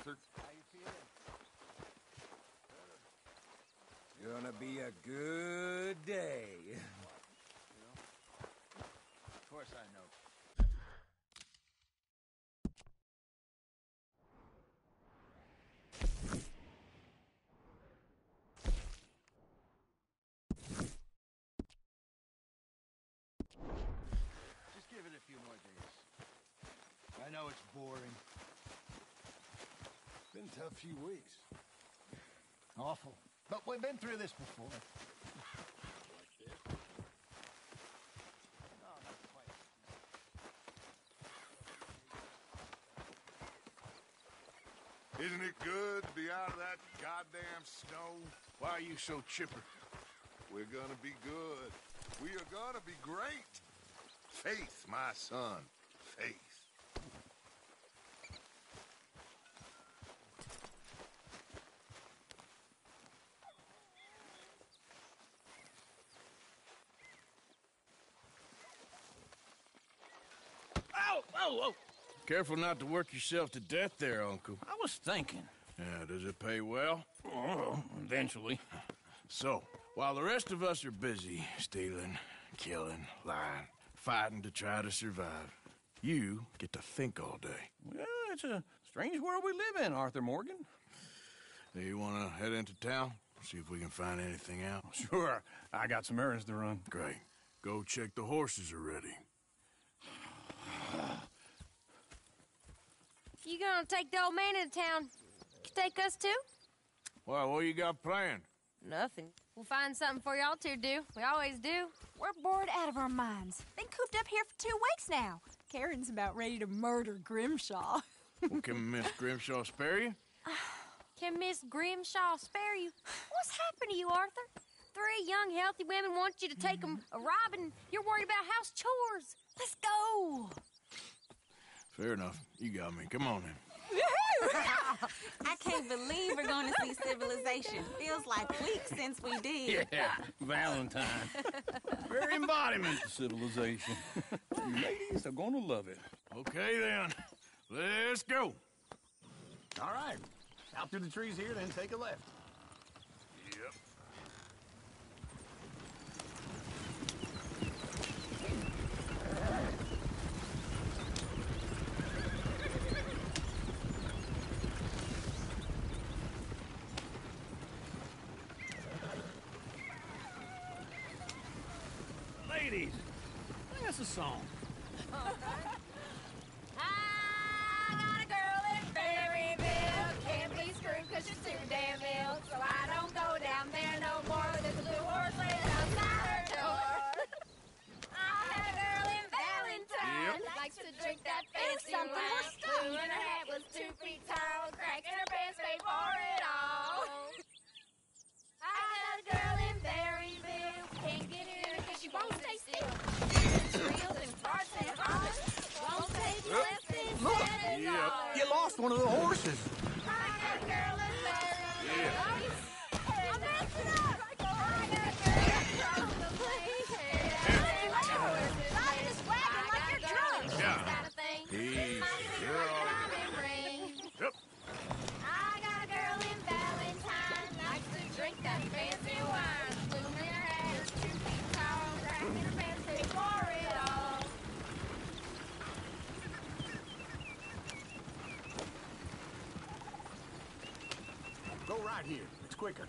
Arthur. How you feeling? Gonna be a good day. Of course I know. Just give it a few more days. I know it's boring. Been a tough few weeks. Awful. But we've been through this before. Like this? No, not quite. Isn't it good to be out of that goddamn snow? Why are you so chipper? We're gonna be good. We are gonna be great. Faith, my son. Faith. Ow! Oh, oh! Careful not to work yourself to death there, Uncle. I was thinking. Yeah, does it pay well? Oh, eventually. So, while the rest of us are busy stealing, killing, lying, fighting to try to survive, you get to think all day. Well, it's a strange world we live in, Arthur Morgan. Do you want to head into town? See if we can find anything out? Sure, I got some errands to run. Great. Go check the horses are ready. You gonna take the old man into town? You take us too? Well, what you got planned? Nothing. We'll find something for y'all to do. We always do. We're bored out of our minds. Been cooped up here for 2 weeks now. Karen's about ready to murder Grimshaw. Well, can Miss Grimshaw spare you? Can Miss Grimshaw spare you? What's happened to you, Arthur? 3 young, healthy women want you to take them a robbing. You're worried about house chores. Let's go. Fair enough. You got me. Come on then. I can't believe we're going to see civilization. Feels like weeks since we did. Yeah, Valentine. Very embodiment of civilization. You ladies are gonna love it. Okay then. Let's go. All right. Out through the trees here, then take a left. Yep. Ladies, sing us a song. I got a girl in Berryville. Can't be screwed 'cause she's too damn ill. So I don't go down there no more. There's a blue horse laying outside her door. I had a girl in Valentine. Likes to drink that fancy something wine. we're stuck. Blue and her hat was 2 feet tall. Crack in her pants paid for it all. I got a girl in Berryville. Can't get in her 'cause she won't stay still. Reels and farts and hollers. Won't take less than $7. You lost one of the horses. I got a girl in Berryville. I'm messing up. I got a girl from the place. Riding this wagon like you're drunk. Yeah. Got a thing. Easy. You're all right. Yep. I got a girl in Valentine. Likes to drink that fancy wine. Blue in her hair, 2 feet tall. Crack in her pants, paid for it all. Go right here. It's quicker.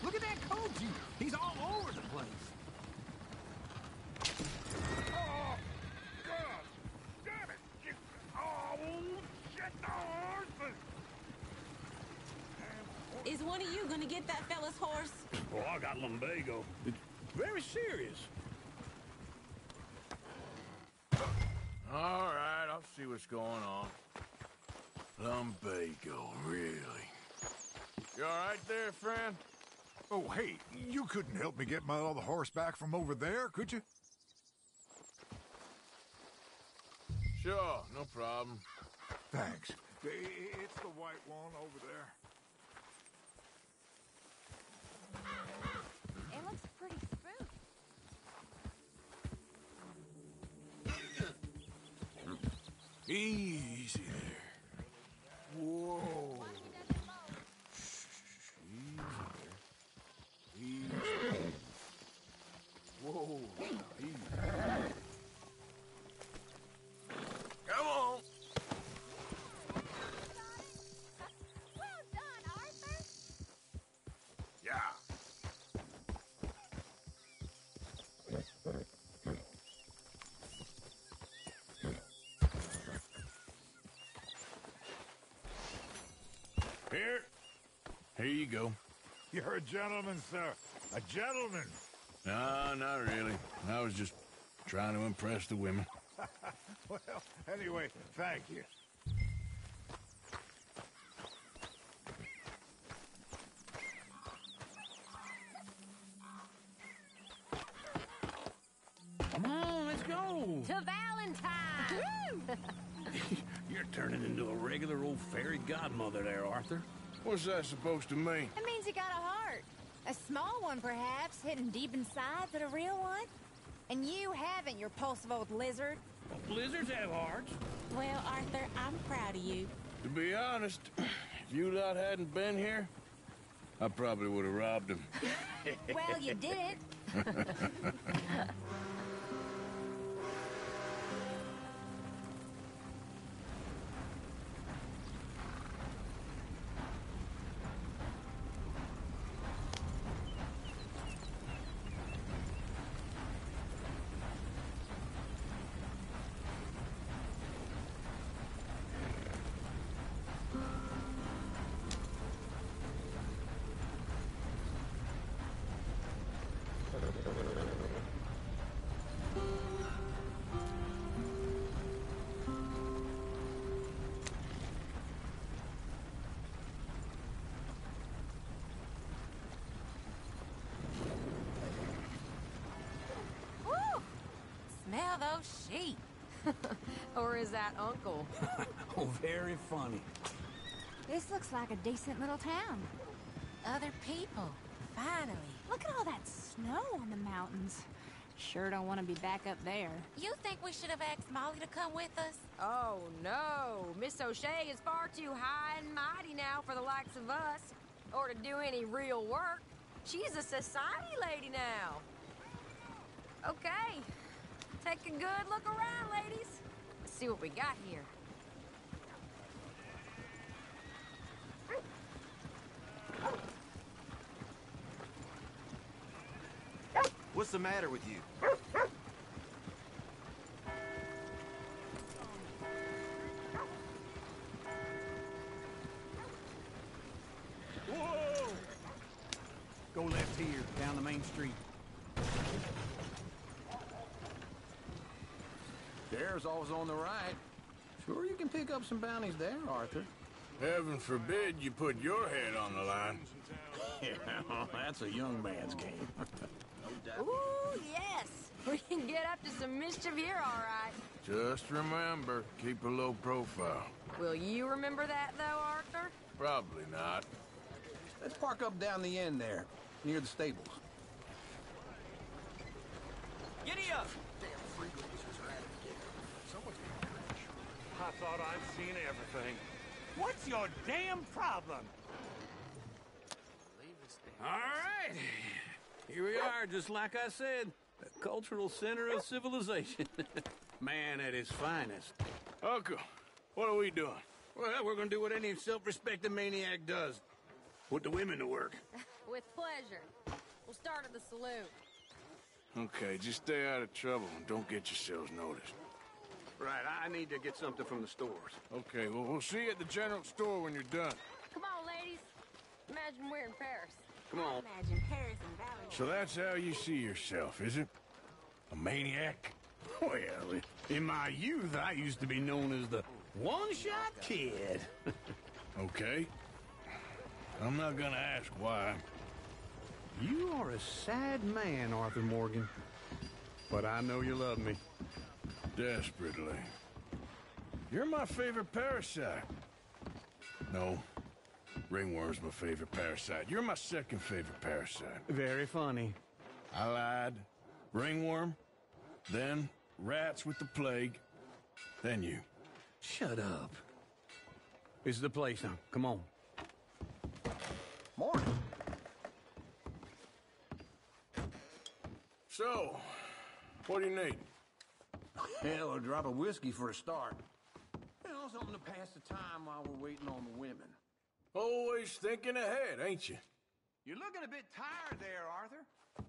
Look at that Koji. He's all over the place. Oh, God! Damn it! Oh, shit the horses! And Is one of you gonna get that fella's horse? Oh, I got lumbago. It's very serious. All right, I'll see what's going on. Lumbago, really? You all right there, friend? Oh, hey, you couldn't help me get my other horse back from over there, could you? Sure, no problem. Thanks. It's the white one over there. It looks pretty spooky. Easy there. Whoa. Easy there. Easy. Whoa. Easy. Come on. Well done, Arthur. Yeah. Here you go. You're a gentleman, sir. A gentleman. No, not really. I was just trying to impress the women. Well, anyway, thank you. Come on, let's go. To Valentine. You're turning into a regular old fairy godmother there, Arthur. What's that supposed to mean? It means you got a heart. A small one, perhaps, hidden deep inside, but a real one. And you haven't, you repulsive old lizard. Well, blizzards have hearts. Well, Arthur, I'm proud of you. To be honest, if you lot hadn't been here, I probably would have robbed him. Well, you did it. Smell those sheep. Or is that Uncle? Oh, very funny. This looks like a decent little town. Other people. Finally. Look at all that snow on the mountains. Sure don't want to be back up there. You think we should have asked Molly to come with us? Oh, no. Miss O'Shea is far too high and mighty now for the likes of us, or to do any real work. She's a society lady now. Okay. Take a good look around, ladies. Let's see what we got here. What's the matter with you? Whoa! Go left here, down the main street. There's always on the right. Sure you can pick up some bounties there, Arthur. Heaven forbid you put your head on the line. Yeah, that's a young man's game. Ooh, yes. We can get up to some mischief here, all right. Just remember, keep a low profile. Will you remember that, though, Arthur? Probably not. Let's park up down the end there, near the stables. Giddy up! I thought I'd seen everything. What's your damn problem? All right. Here we are, just like I said. The cultural center of civilization. Man at his finest. Uncle, what are we doing? Well, we're gonna do what any self-respecting maniac does. Put the women to work. With pleasure. We'll start at the saloon. Okay, just stay out of trouble and don't get yourselves noticed. Right, I need to get something from the stores. Okay, well, we'll see you at the general store when you're done. Come on, ladies. Imagine imagine we're in Paris. Come on. Imagine Paris and Valley. So that's how you see yourself, is it? A maniac? Well, in my youth, I used to be known as the one-shot kid. Okay. I'm not gonna ask why. You are a sad man, Arthur Morgan. But I know you love me. Desperately. You're my favorite parasite. No. Ringworm's my favorite parasite. You're my second favorite parasite. Very funny. I lied. Ringworm, then rats with the plague, then you. Shut up. This is the place now. Come on. Morning. So, what do you need? Hell, a drop of whiskey for a start. You know, something to pass the time while we're waiting on the women. Always thinking ahead, ain't you? You're looking a bit tired there, Arthur.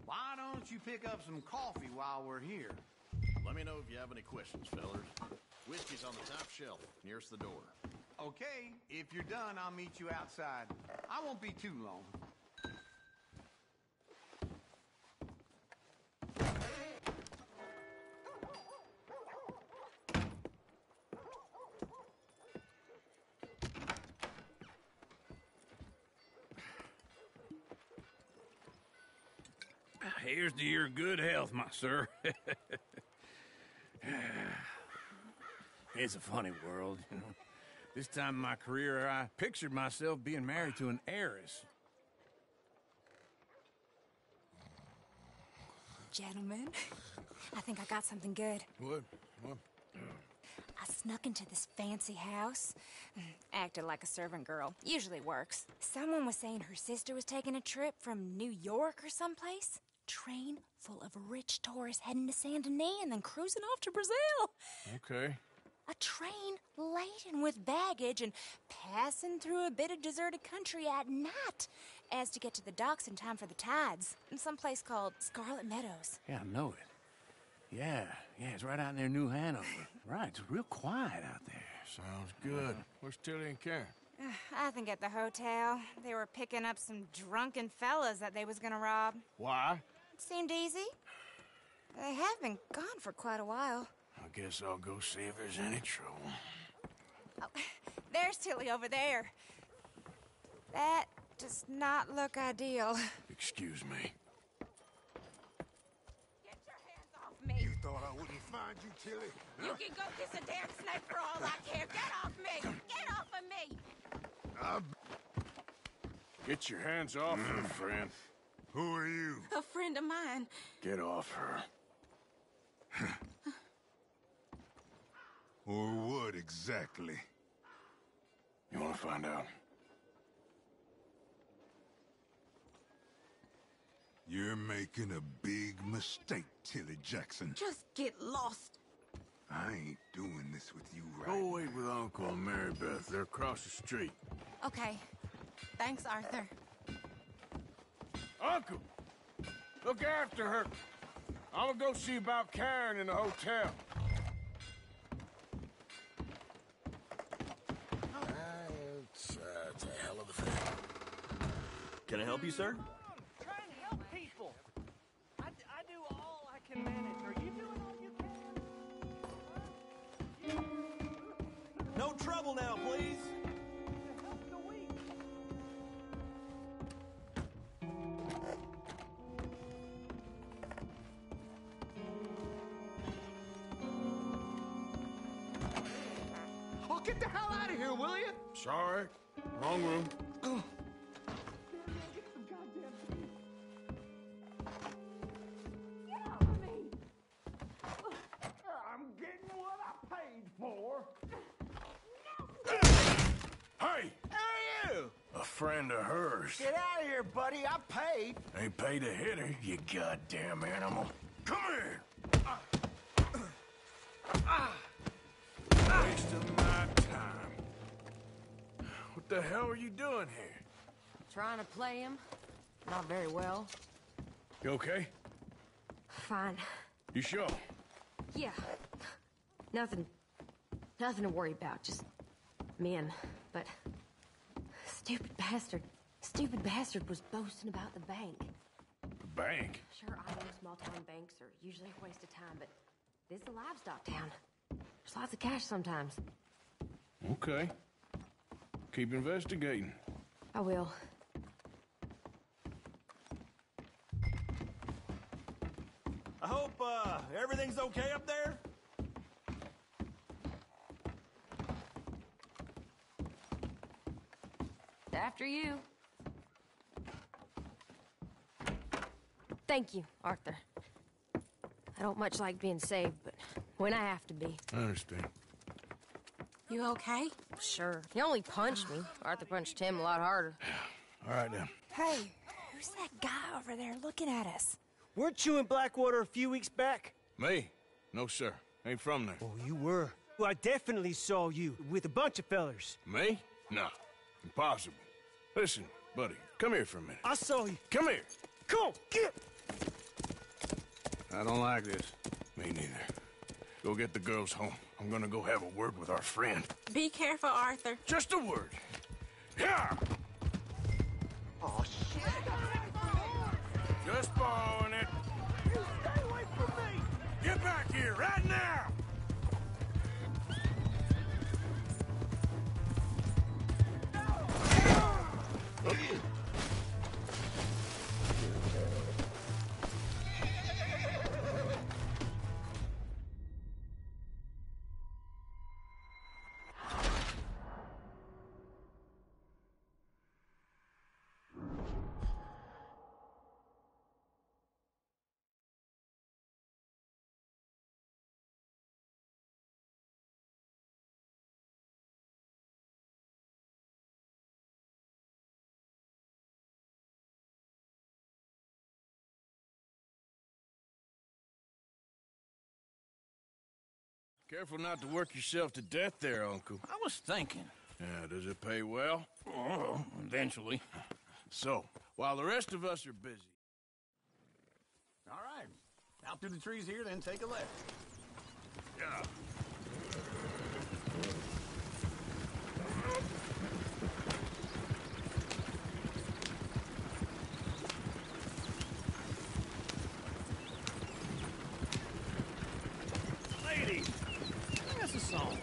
Why don't you pick up some coffee while we're here? Let me know if you have any questions, fellers. Whiskey's on the top shelf, nearest the door. Okay, if you're done, I'll meet you outside. I won't be too long. Here's to your good health, my sir. It's a funny world, you know. This time in my career, I pictured myself being married to an heiress. Gentlemen, I think I got something good. What? I snuck into this fancy house. Acted like a servant girl. Usually works. Someone was saying her sister was taking a trip from New York or someplace. Train full of rich tourists heading to Saint Denis and then cruising off to Brazil. Okay. A train laden with baggage and passing through a bit of deserted country at night as to get to the docks in time for the tides in some place called Scarlet Meadows. Yeah, I know it. Yeah, it's right out near New Hanover. Right, it's real quiet out there. Sounds good. Where's Tilly and Karen? I think at the hotel. They were picking up some drunken fellas that they was gonna rob. Why? It seemed easy. They have been gone for quite a while. I guess I'll go see if there's any trouble. Oh, there's Tilly over there. That does not look ideal. Excuse me. Get your hands off me. You thought I wouldn't find you, Tilly? You can go kiss a damn snake for all I care. Get off me! Get off of me! Get your hands off her, friend. Who are you? A friend of mine. Get off her. Or what exactly? You want to find out? You're making a big mistake, Tilly Jackson. Just get lost. I ain't doing this with you right Go wait with Uncle and Mary Beth. They're across the street. Okay. Thanks, Arthur. Uncle! Look after her. I'm gonna go see about Karen in the hotel. It's a hell of a thing. Can I help you, sir? Trying to help people. I do all I can manage. Are you doing all you can? No trouble now, please. Oh, get the hell out of here, will you? Sorry. Wrong room. I'm getting what I paid for. Hey! Hey, you! A friend of hers. Get out of here, buddy. I paid. Ain't paid to hit her, you goddamn animal. Come here! Wasting my time. What the hell are you doing here? Trying to play him. Not very well. You okay? Fine. You sure? Yeah. Nothing to worry about. Just men. But stupid bastard Stupid bastard was boasting about the bank. The bank? Sure, I know small-town banks are usually a waste of time, but this is a livestock town. There's lots of cash sometimes. Okay. Keep investigating. I will. I hope, everything's okay up there? After you. Thank you, Arthur. I don't much like being saved, but when I have to be. I understand. You okay? Sure. He only punched me. Arthur punched him a lot harder. All right, then. Hey, who's that guy over there looking at us? Weren't you in Blackwater a few weeks back? Me? No, sir. Ain't from there. Oh, you were. Well, I definitely saw you with a bunch of fellers. Me? No. Impossible. Listen, buddy, come here for a minute. I saw you. Come here. Come on, get! I don't like this. Me neither. Go get the girls home. I'm gonna go have a word with our friend. Be careful, Arthur. Just a word. Yeah! Oh, shit! Just borrowing it. You stay away from me! Get back here, right now! Careful not to work yourself to death there, Uncle. I was thinking. Yeah, does it pay well? Oh, eventually. So, while the rest of us are busy... All right. Out through the trees here, then take a left. Yeah. Lady, sing us a song.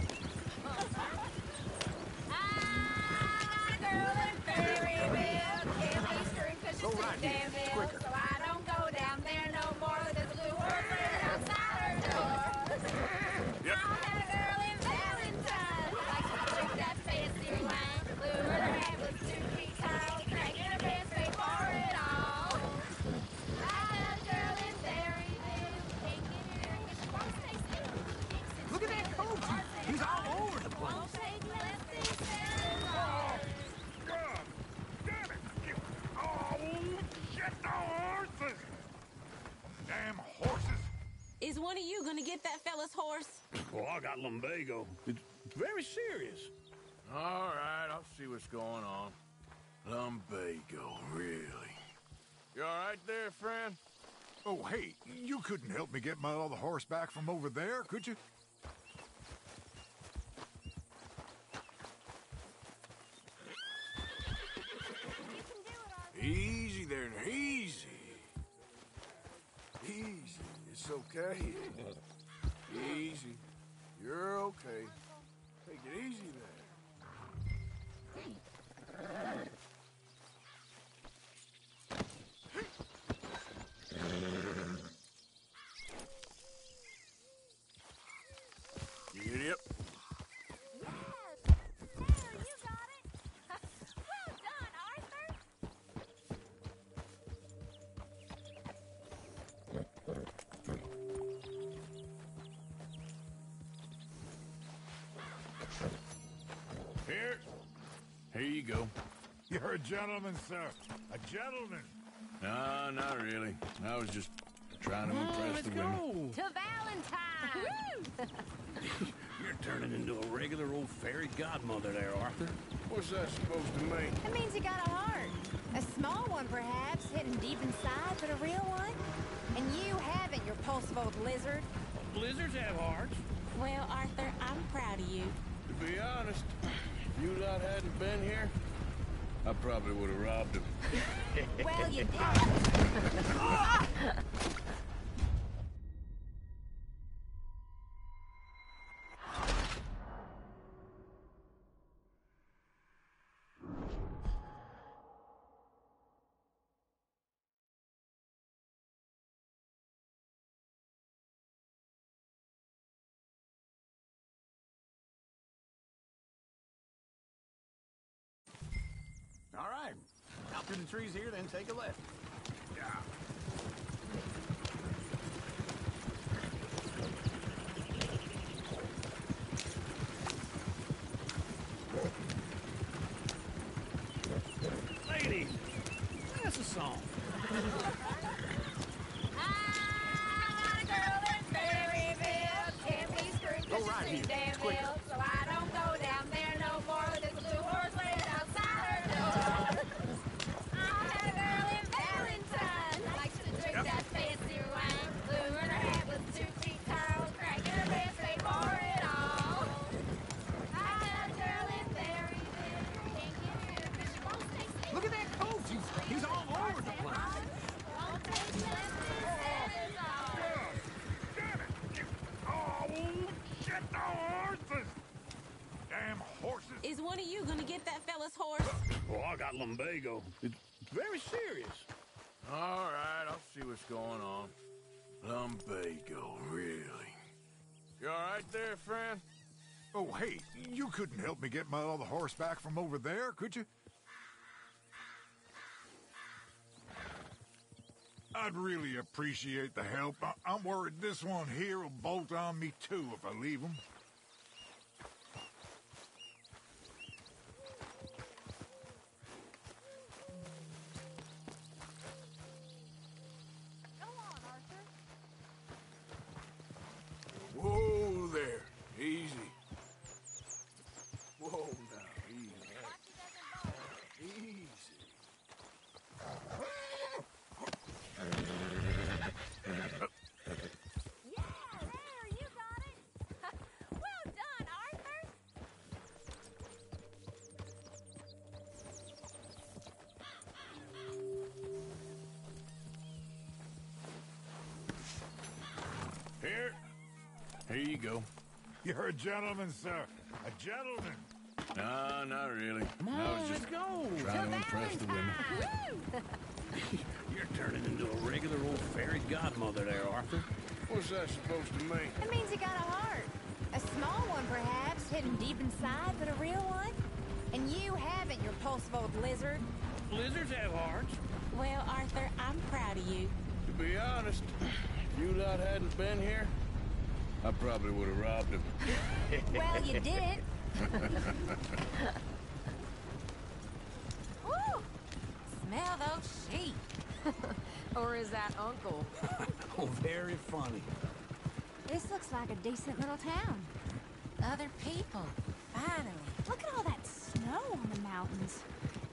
Go right here. Quicker. So I don't go down there no more. There's a blue horse waiting outside her door. Yep. I had a girl in Valentine. Likes to drink that fancy wine. Blew her hat with 2 feet tall. Cranking her pants straight for it all. I had a girl in Berryville. Can't get her because she won't stay still. Look at that coach. He's all over the place. Won't take lefties and God damn it! Oh, shit, the horses! Damn horses! Is one of you gonna get that fella's horse? Oh, I got lumbago. It's very serious. All right, I'll see what's going on. Lumbago, really? You all right there, friend? Oh, hey, you couldn't help me get my other horse back from over there, could you? Easy there, easy. Easy, it's okay. Easy. You're okay. Take it easy there. Idiot. Here you go. You're a gentleman, sir. A gentleman. No, not really. I was just trying to impress the women. To Valentine! You're turning into a regular old fairy godmother there, Arthur. What's that supposed to mean? That means you got a heart. A small one, perhaps, hidden deep inside, but a real one. And you haven't, you repulsive old lizard. Blizzards have hearts. Well, Arthur, I'm proud of you. To be honest, if you lot hadn't been here, I probably would have robbed him. Well, you did. All right. Out through the trees here, then take a left. Yeah. Ladies, that's a song. Go right here. Quicker. So I don't go down there no more with this blue horse laying outside her door. I had a girl in Valentine. Likes to drink that fancy wine. Blue in her hat with 2 feet tall. Cracking her pants, they pour it all. I had a girl in Berryville. Can't get here because she won't stay still. Look at that coach. He's all over the place. Won't take just this head all. Damn it! Oh, shit, the horses! Damn horses! Is one of you gonna get that fella's horse? Oh, I got lumbago. It's very serious. All right, I'll see what's going on. Lumbago, really? You all right there, friend? Oh, hey, you couldn't help me get my other horse back from over there, could you? I'd really appreciate the help. I'm worried this one here will bolt on me too if I leave him. Whoa there. Easy. Whoa now, easy. Easy. Yeah, there, you got it. Well done, Arthur. Here you go. You're a gentleman, sir. A gentleman. No, not really. Come I on, was just let's go. trying to impress the women. You're turning into a regular old fairy godmother there, Arthur. What's that supposed to mean? It means you got a heart. A small one, perhaps, hidden deep inside, but a real one. And you haven't, you repulsive old lizard. Lizards have hearts. Well, Arthur, I'm proud of you. To be honest, if you lot hadn't been here, I probably would have robbed him. Well, you didn't. Woo! Smell those sheep. Or is that Uncle? Oh, very funny. This looks like a decent little town. Other people. Finally. Look at all that snow on the mountains.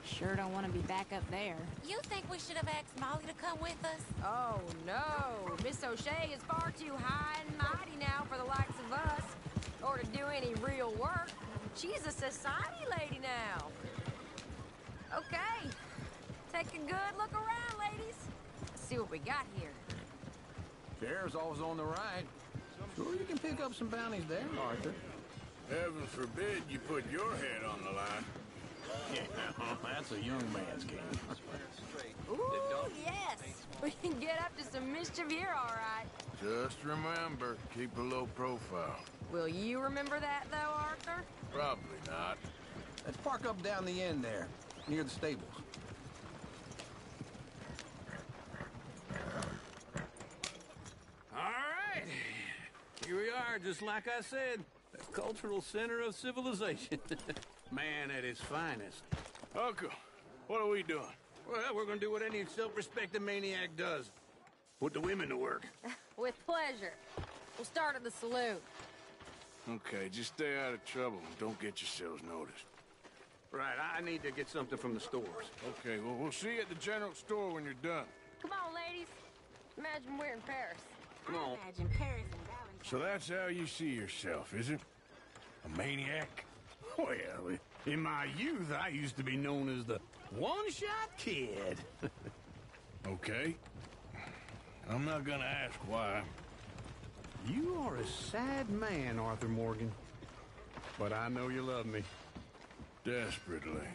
Sure don't want to be back up there. You think we should have asked Molly to come with us? Oh, no. Miss O'Shea is far too high and mighty now for the likes of us. Or to do any real work. She's a society lady now. Okay. Take a good look around, ladies. Let's see what we got here. Sheriff's always on the right. Sure you can pick up some bounties there, Arthur. Heaven forbid you put your head on the line. Yeah, that's a young man's game. Ooh, yes. We can get up to some mischief here, all right. Just remember, keep a low profile. Will you remember that, though, Arthur? Probably not. Let's park up down the end there, near the stables. All right. Here we are, just like I said. The cultural center of civilization. Man at his finest. Uncle, what are we doing? Well, we're gonna do what any self-respecting maniac does. Put the women to work. With pleasure. We'll start at the saloon. Okay, just stay out of trouble and don't get yourselves noticed. Right, I need to get something from the stores. Okay, well, we'll see you at the general store when you're done. Come on, ladies. Imagine we're in Paris. Come on. Imagine Paris and Valentine. So that's how you see yourself, is it? A maniac? Well, In my youth, I used to be known as the one-shot kid. Okay. I'm not gonna ask why. You are a sad man, Arthur Morgan. But I know you love me. Desperately.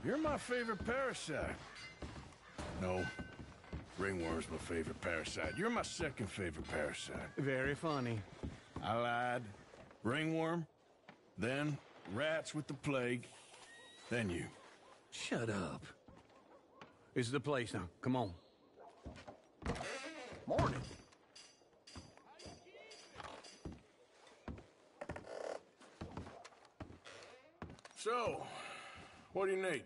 You're my favorite parasite. No. Ringworm's my favorite parasite. You're my second favorite parasite. Very funny. I lied. Ringworm, then rats with the plague, then you. Shut up. This is the place now. Come on. Morning. So, what do you need?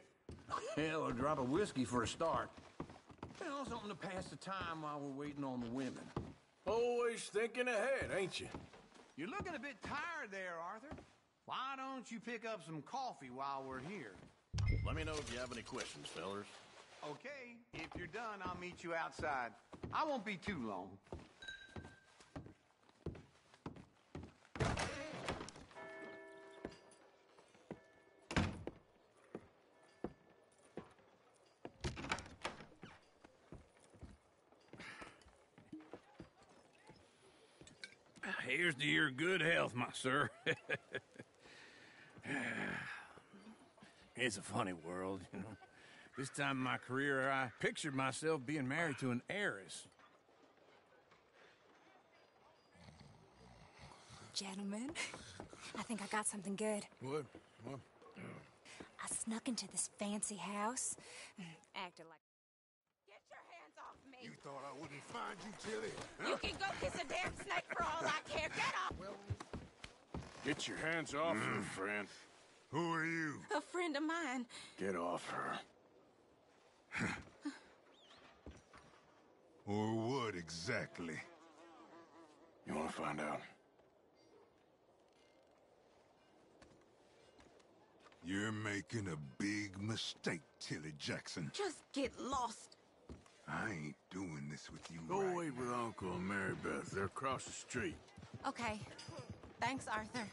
Hell, a drop of whiskey for a start. You know, something to pass the time while we're waiting on the women. Always thinking ahead, ain't you? You're looking a bit tired there, Arthur. Why don't you pick up some coffee while we're here? Let me know if you have any questions, fellers. Okay, if you're done, I'll meet you outside. I won't be too long. Here's to your good health, my sir. It's a funny world, you know. This time in my career, I pictured myself being married to an heiress. Gentlemen, I think I got something good. What? I snuck into this fancy house, acted like... Get your hands off me. You thought I wouldn't find you, Tilly? You can go kiss a damn snake for all I care. Get off. Get your hands off her, friend. Who are you? A friend of mine. Get off her. Or what exactly? You want to find out? You're making a big mistake, Tilly Jackson. Just get lost. I ain't doing this with you Go right wait with Uncle and Mary Beth. They're across the street. Okay. Thanks, Arthur.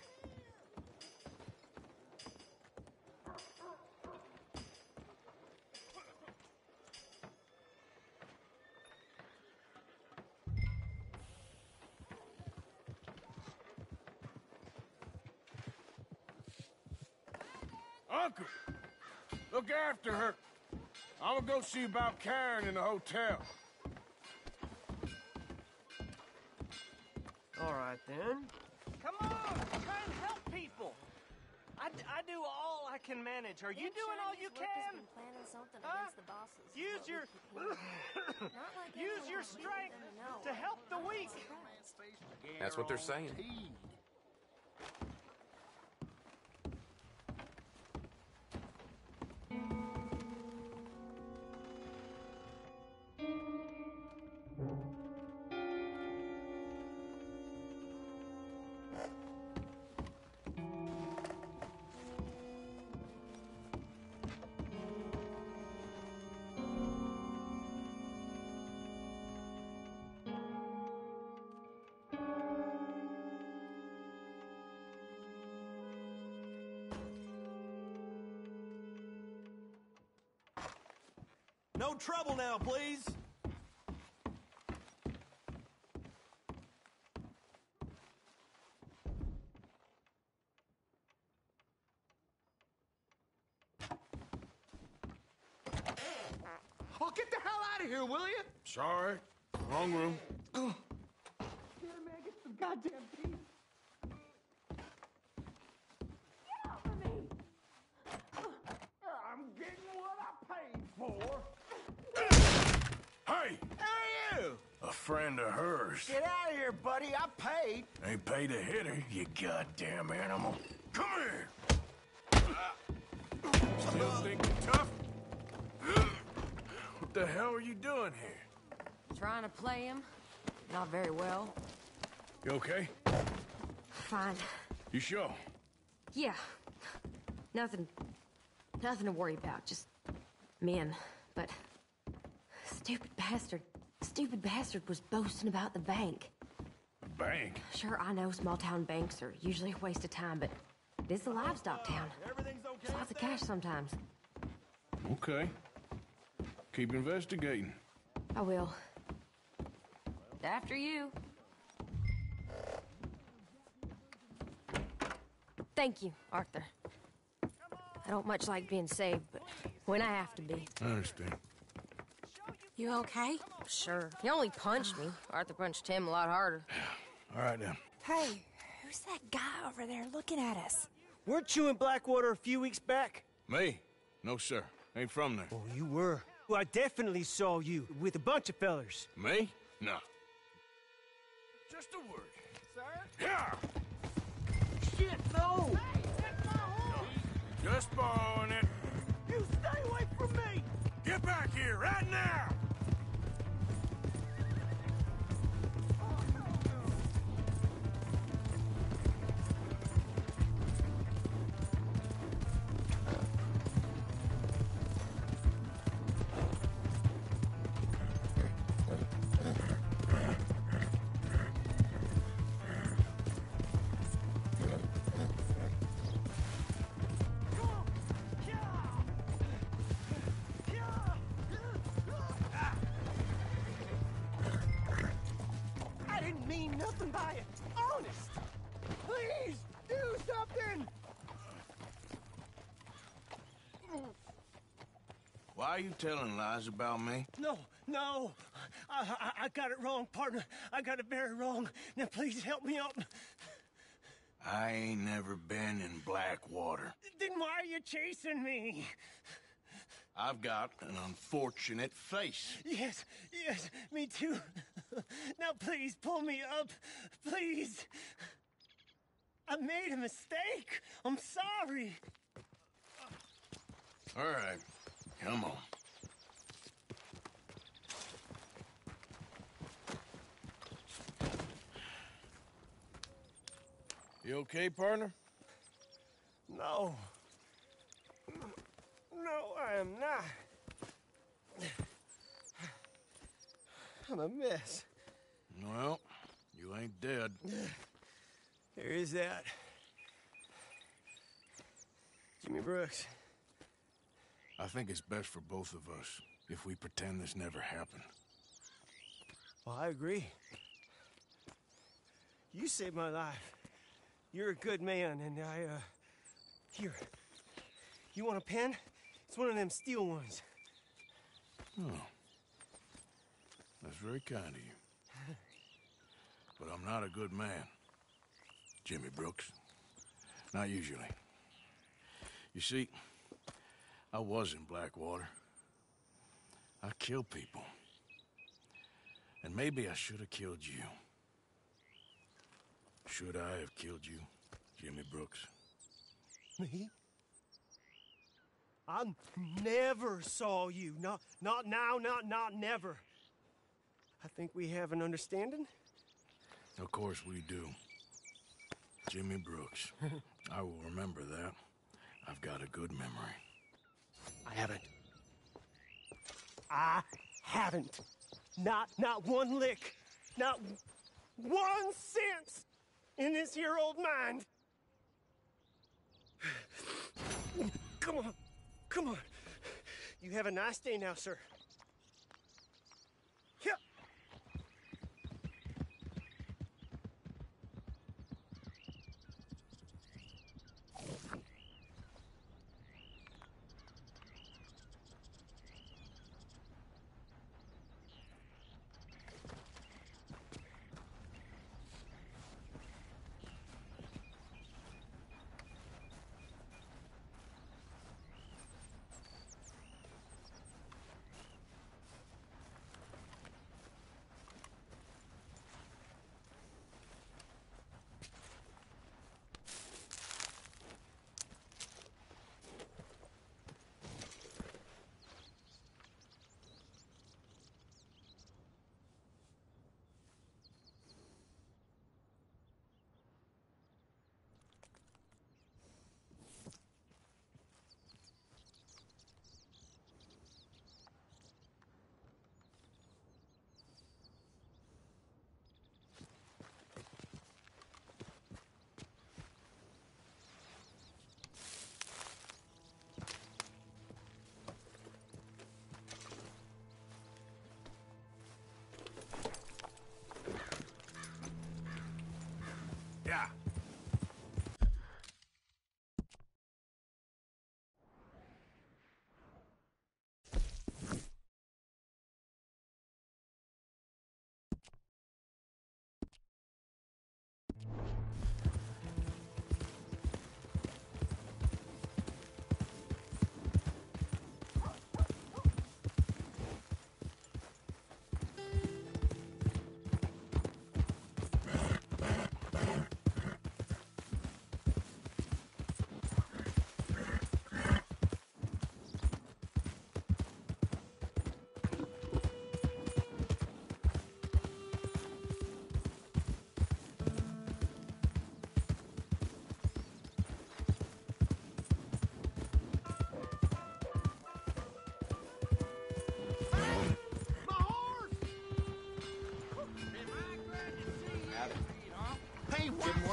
Uncle, look after her. I'm gonna go see about Karen in the hotel. All right, then. Come on, try and help people. I do all I can manage. Are you doing all you can? Use your use your strength to help the weak. That's what they're saying. No trouble now, please. Oh, get the hell out of here, will you? Sorry. Wrong room. Here, man, get some goddamn peace. Get off of me. I'm getting what I paid for. Hey! Hey, you! A friend of hers. Get out of here, buddy. I paid. Ain't paid to hit her, you goddamn animal. Come here! Still thinking tough? What the hell are you doing here? Trying to play him. Not very well. You okay? Fine. You sure? Yeah. Nothing to worry about. Just men. But stupid bastard was boasting about the bank. Bank? Sure, I know small town banks are usually a waste of time, but This is a livestock town. There's lots of cash sometimes. Okay. Keep investigating. I will. After you. Thank you, Arthur. I don't much like being saved, but when I have to be. I understand. You okay? Sure. He only punched me. Arthur punched him a lot harder. All right, then. Hey, who's that guy over there looking at us? Weren't you in Blackwater a few weeks back? Me? No, sir. Ain't from there. Oh, you were. Well, I definitely saw you with a bunch of fellers. Me? No. Just a word. Sir? Yeah! Shit, no! Just borrowing it. You stay away from me! Get back here right now! I didn't mean nothing by it. Honest. Please, do something. Why are you telling lies about me? No. I got it wrong, partner. I got it very wrong. Now, please help me up. I ain't never been in Blackwater. Then why are you chasing me? I've got an unfortunate face. Yes, me too. Now, please, pull me up. Please. I made a mistake. I'm sorry. All right, come on. You okay, partner? No. No, I am not. I'm a mess. Well, you ain't dead. There is that. Jimmy Brooks. I think it's best for both of us if we pretend this never happened. Well, I agree. You saved my life. You're a good man, and here. You want a pen? It's one of them steel ones. Oh. That's very kind of you. But I'm not a good man, Jimmy Brooks. Not usually. You see, I was in Blackwater. I killed people. And maybe I should have killed you. Should I have killed you, Jimmy Brooks? Me? I never saw you. Not now, not never. I think we have an understanding. Of course we do. Jimmy Brooks. I will remember that. I've got a good memory. I haven't. Not one lick. Not 1 cent in this here old mind. Come on. You have a nice day now, sir. Yeah.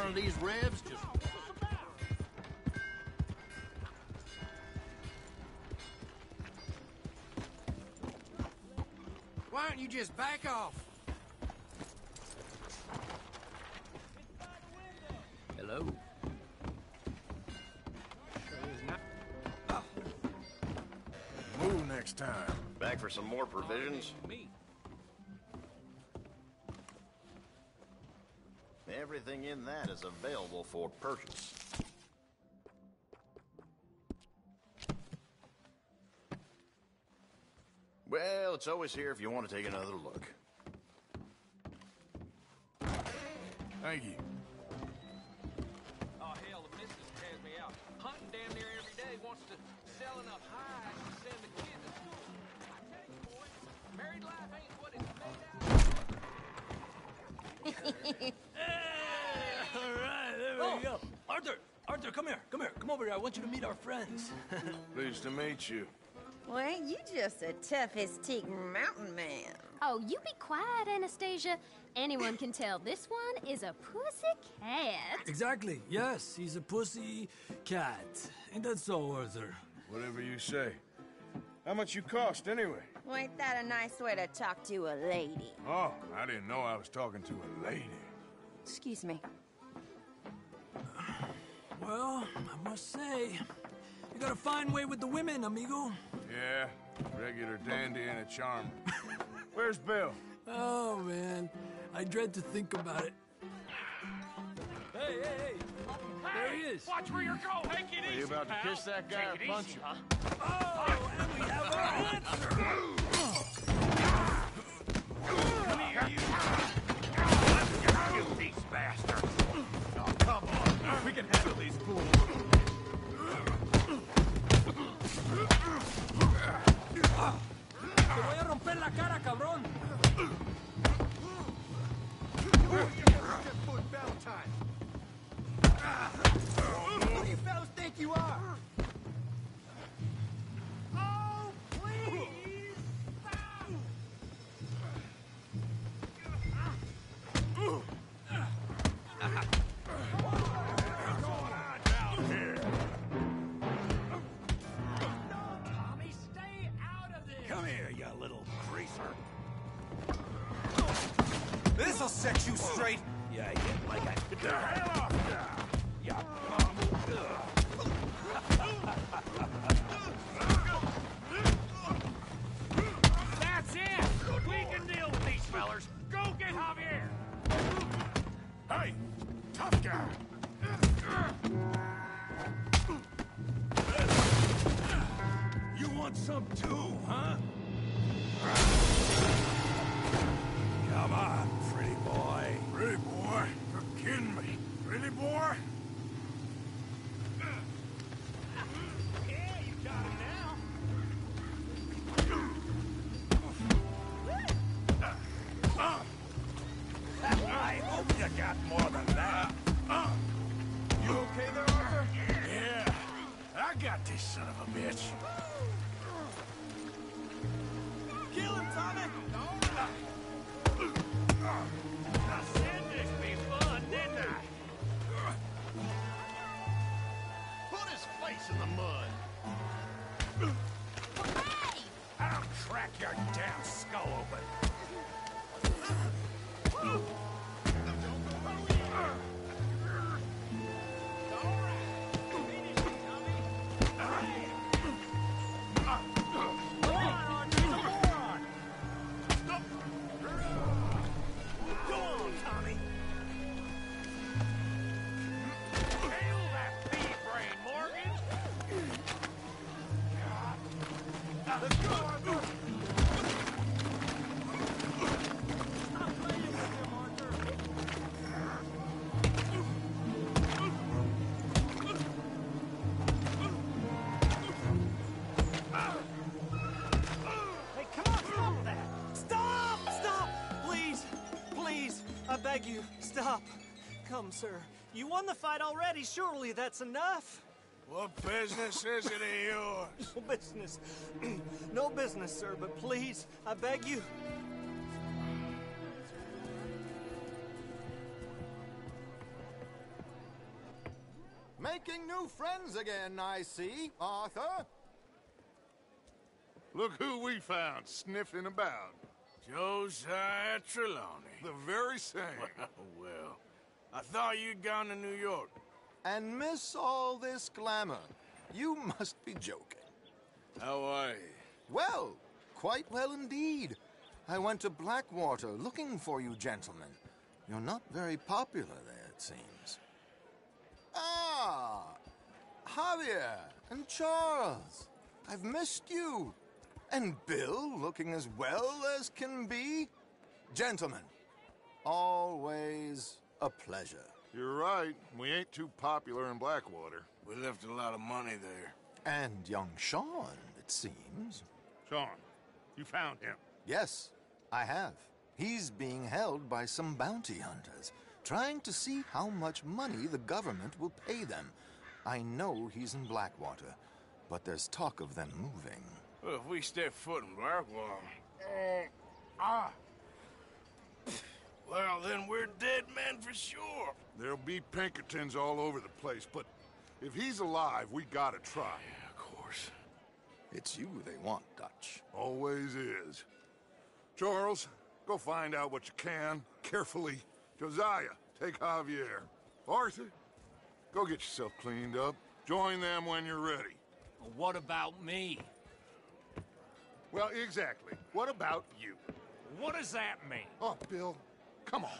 one of these revs just... Why don't you just back off? Hello? Move next time. Back for some more provisions? Everything in that is available for purchase. Well, it's always here if you want to take another look. Thank you. Oh, hell, the missus has me out. Hunting damn near every day. Wants to sell enough hides to send the kids to school. I tell you, boy, married life ain't what it's made out. All right, there we go. Arthur, come here. Come over here. I want you to meet our friends. Pleased to meet you. Well, ain't you just a tough-as-teak mountain man? Oh, you be quiet, Anastasia. Anyone can tell this one is a pussy cat. Exactly. Yes, he's a pussy cat. Ain't that so, Arthur? Whatever you say. How much you cost, anyway? Well, ain't that a nice way to talk to a lady? Oh, I didn't know I was talking to a lady. Excuse me. Well, I must say, you got a fine way with the women, amigo. Yeah, regular dandy and a charmer. Where's Bill? Oh, man. I dread to think about it. Hey! There he is. Watch where you're going. Take it easy, Are you about to pal. kiss that guy or Take it punch easy, him? huh? Oh, and we have our answer. Come here, you. You these bastards. Oh, come on. We can handle these fools. Te voy a romper la cara, cabrón. Who do you fellas think you are? Oh, please! What's going on down here? No, Tommy, stay out of this! Come here, you little greaser. This'll set you straight. Yeah, like I... Get the hell off! Yeah. That's it! We can deal with these fellers. Go get Javier! Hey, tough guy. You want some too, huh? Come on, pretty boy. Pretty boy? You're kidding me. Pretty boy? Yeah, you got him now. I hope you got more than that. You okay there, Arthur? Yeah. I got this son of a bitch. Kill him, Tommy! I said this be fun, didn't I? Put his face in the mud. I'll crack your damn skull open. I beg you, stop. Come, sir. You won the fight already. Surely that's enough. What business is it of yours? No business. No business, sir, but please, I beg you. Making new friends again, I see, Arthur. Look who we found sniffing about. Josiah Trelawney. The very same. Well, I thought you'd gone to New York. And miss all this glamour. You must be joking. How are you? Well, quite well indeed. I went to Blackwater looking for you gentlemen. You're not very popular there, it seems. Ah! Javier and Charles. I've missed you. And Bill looking as well as can be. Gentlemen, always a pleasure. You're right. We ain't too popular in Blackwater. We left a lot of money there. And young Sean, it seems. Sean, you found him? Yes, I have. He's being held by some bounty hunters, trying to see how much money the government will pay them. I know he's in Blackwater, but there's talk of them moving. Well, if we step foot in Blackwater... Well, then we're dead men for sure. There'll be Pinkertons all over the place, but if he's alive, we gotta try. Yeah, of course. It's you they want, Dutch. Always is. Charles, go find out what you can, carefully. Josiah, take Javier. Arthur, go get yourself cleaned up. Join them when you're ready. Well, what about me? Well, exactly. What about you? What does that mean? Oh, Bill, come on.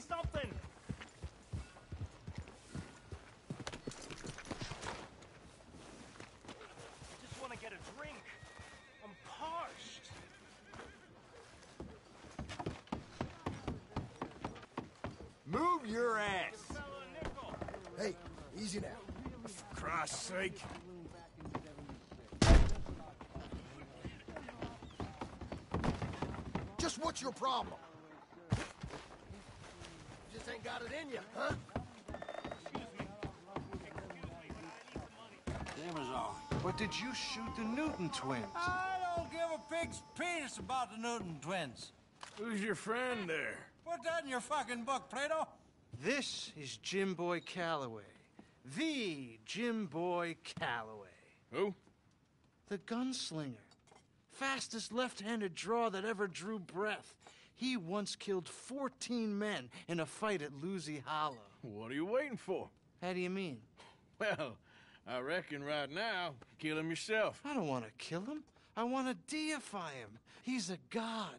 Something! I just want to get a drink. I'm parched. Move your ass! Hey, easy now. For Christ's sake. Just what's your problem? Just ain't got it in you, huh? But did you shoot the Newton twins? I don't give a pig's penis about the Newton twins. Who's your friend there? Put that in your fucking book, Plato. This is Jim Boy Calloway. The Jim Boy Calloway. Who? The gunslinger. Fastest left-handed draw that ever drew breath. He once killed 14 men in a fight at Lucy Hollow. What are you waiting for? How do you mean? Well, I reckon right now, kill him yourself. I don't want to kill him. I want to deify him. He's a god.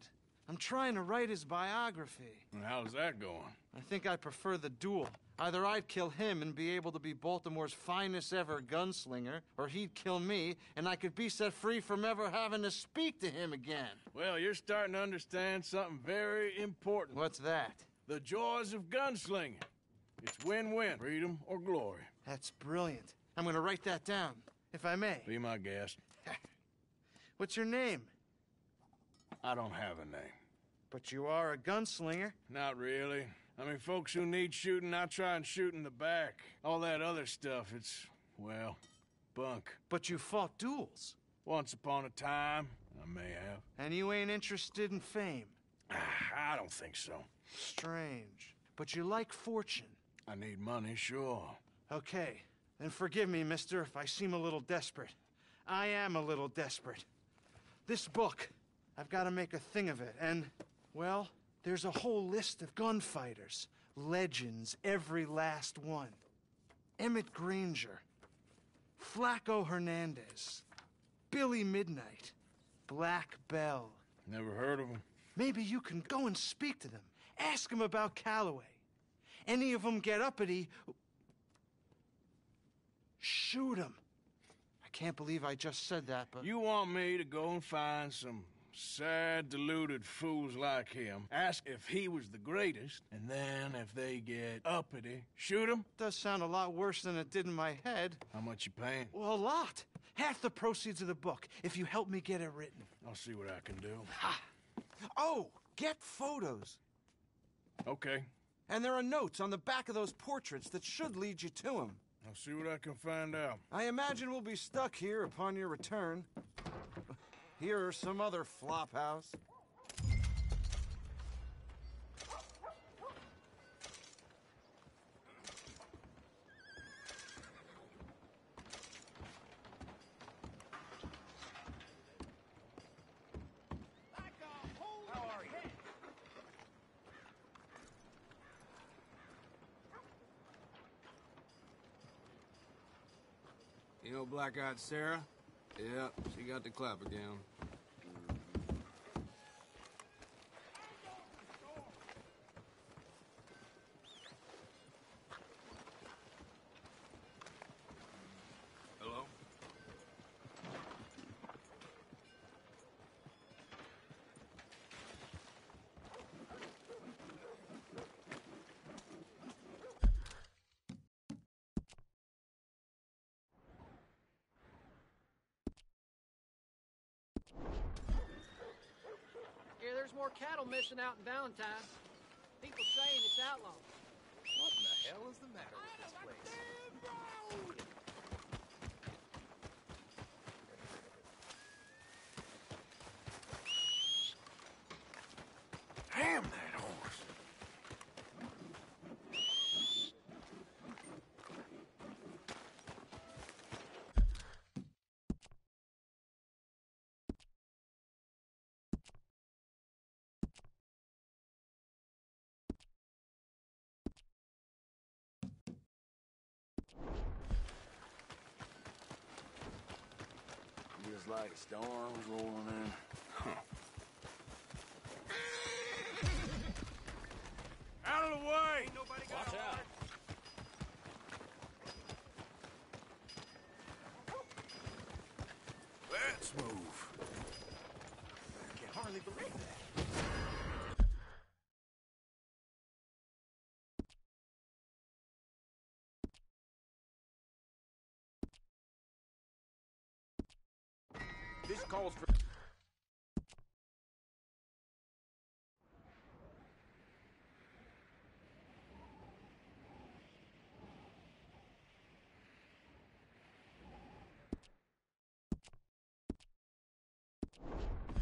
I'm trying to write his biography. And how's that going? I think I prefer the duel. Either I'd kill him and be able to be Baltimore's finest ever gunslinger, or he'd kill me and I could be set free from ever having to speak to him again. Well, you're starting to understand something very important. What's that? The joys of gunslinging. It's win-win, freedom or glory. That's brilliant. I'm going to write that down, if I may. Be my guest. What's your name? I don't have a name. But you are a gunslinger. Not really. I mean, folks who need shooting, I try and shoot in the back. All that other stuff, it's, well, bunk. But you fought duels. Once upon a time, I may have. And you ain't interested in fame? I don't think so. Strange. But you like fortune. I need money, sure. Okay. Then forgive me, mister, if I seem a little desperate. I am a little desperate. This book, I've got to make a thing of it. And, well, there's a whole list of gunfighters. Legends, every last one. Emmett Granger, Flaco Hernandez, Billy Midnight, Black Bell. Never heard of them. Maybe you can go and speak to them. Ask them about Calloway. Any of them get uppity, shoot them. I can't believe I just said that, but... You want me to go and find some sad, deluded fools like him, ask if he was the greatest, and then if they get uppity, shoot him? Does sound a lot worse than it did in my head. How much you paying? Well, a lot. Half the proceeds of the book, if you help me get it written. I'll see what I can do. Ha! Oh, get photos. Okay. And there are notes on the back of those portraits that should lead you to him. I'll see what I can find out. I imagine we'll be stuck here upon your return. Here are some other flophouse. You know Black-Eyed Sarah? Yeah, she got the clap again. Hello? Yeah, there's more cattle missing out in Valentine. People saying it's outlawed. What in the hell is the matter with this place? Damn that horse! Feels like storms rolling in. Huh. Out of the way! Watch out! Let's move. I can hardly believe that. This calls for...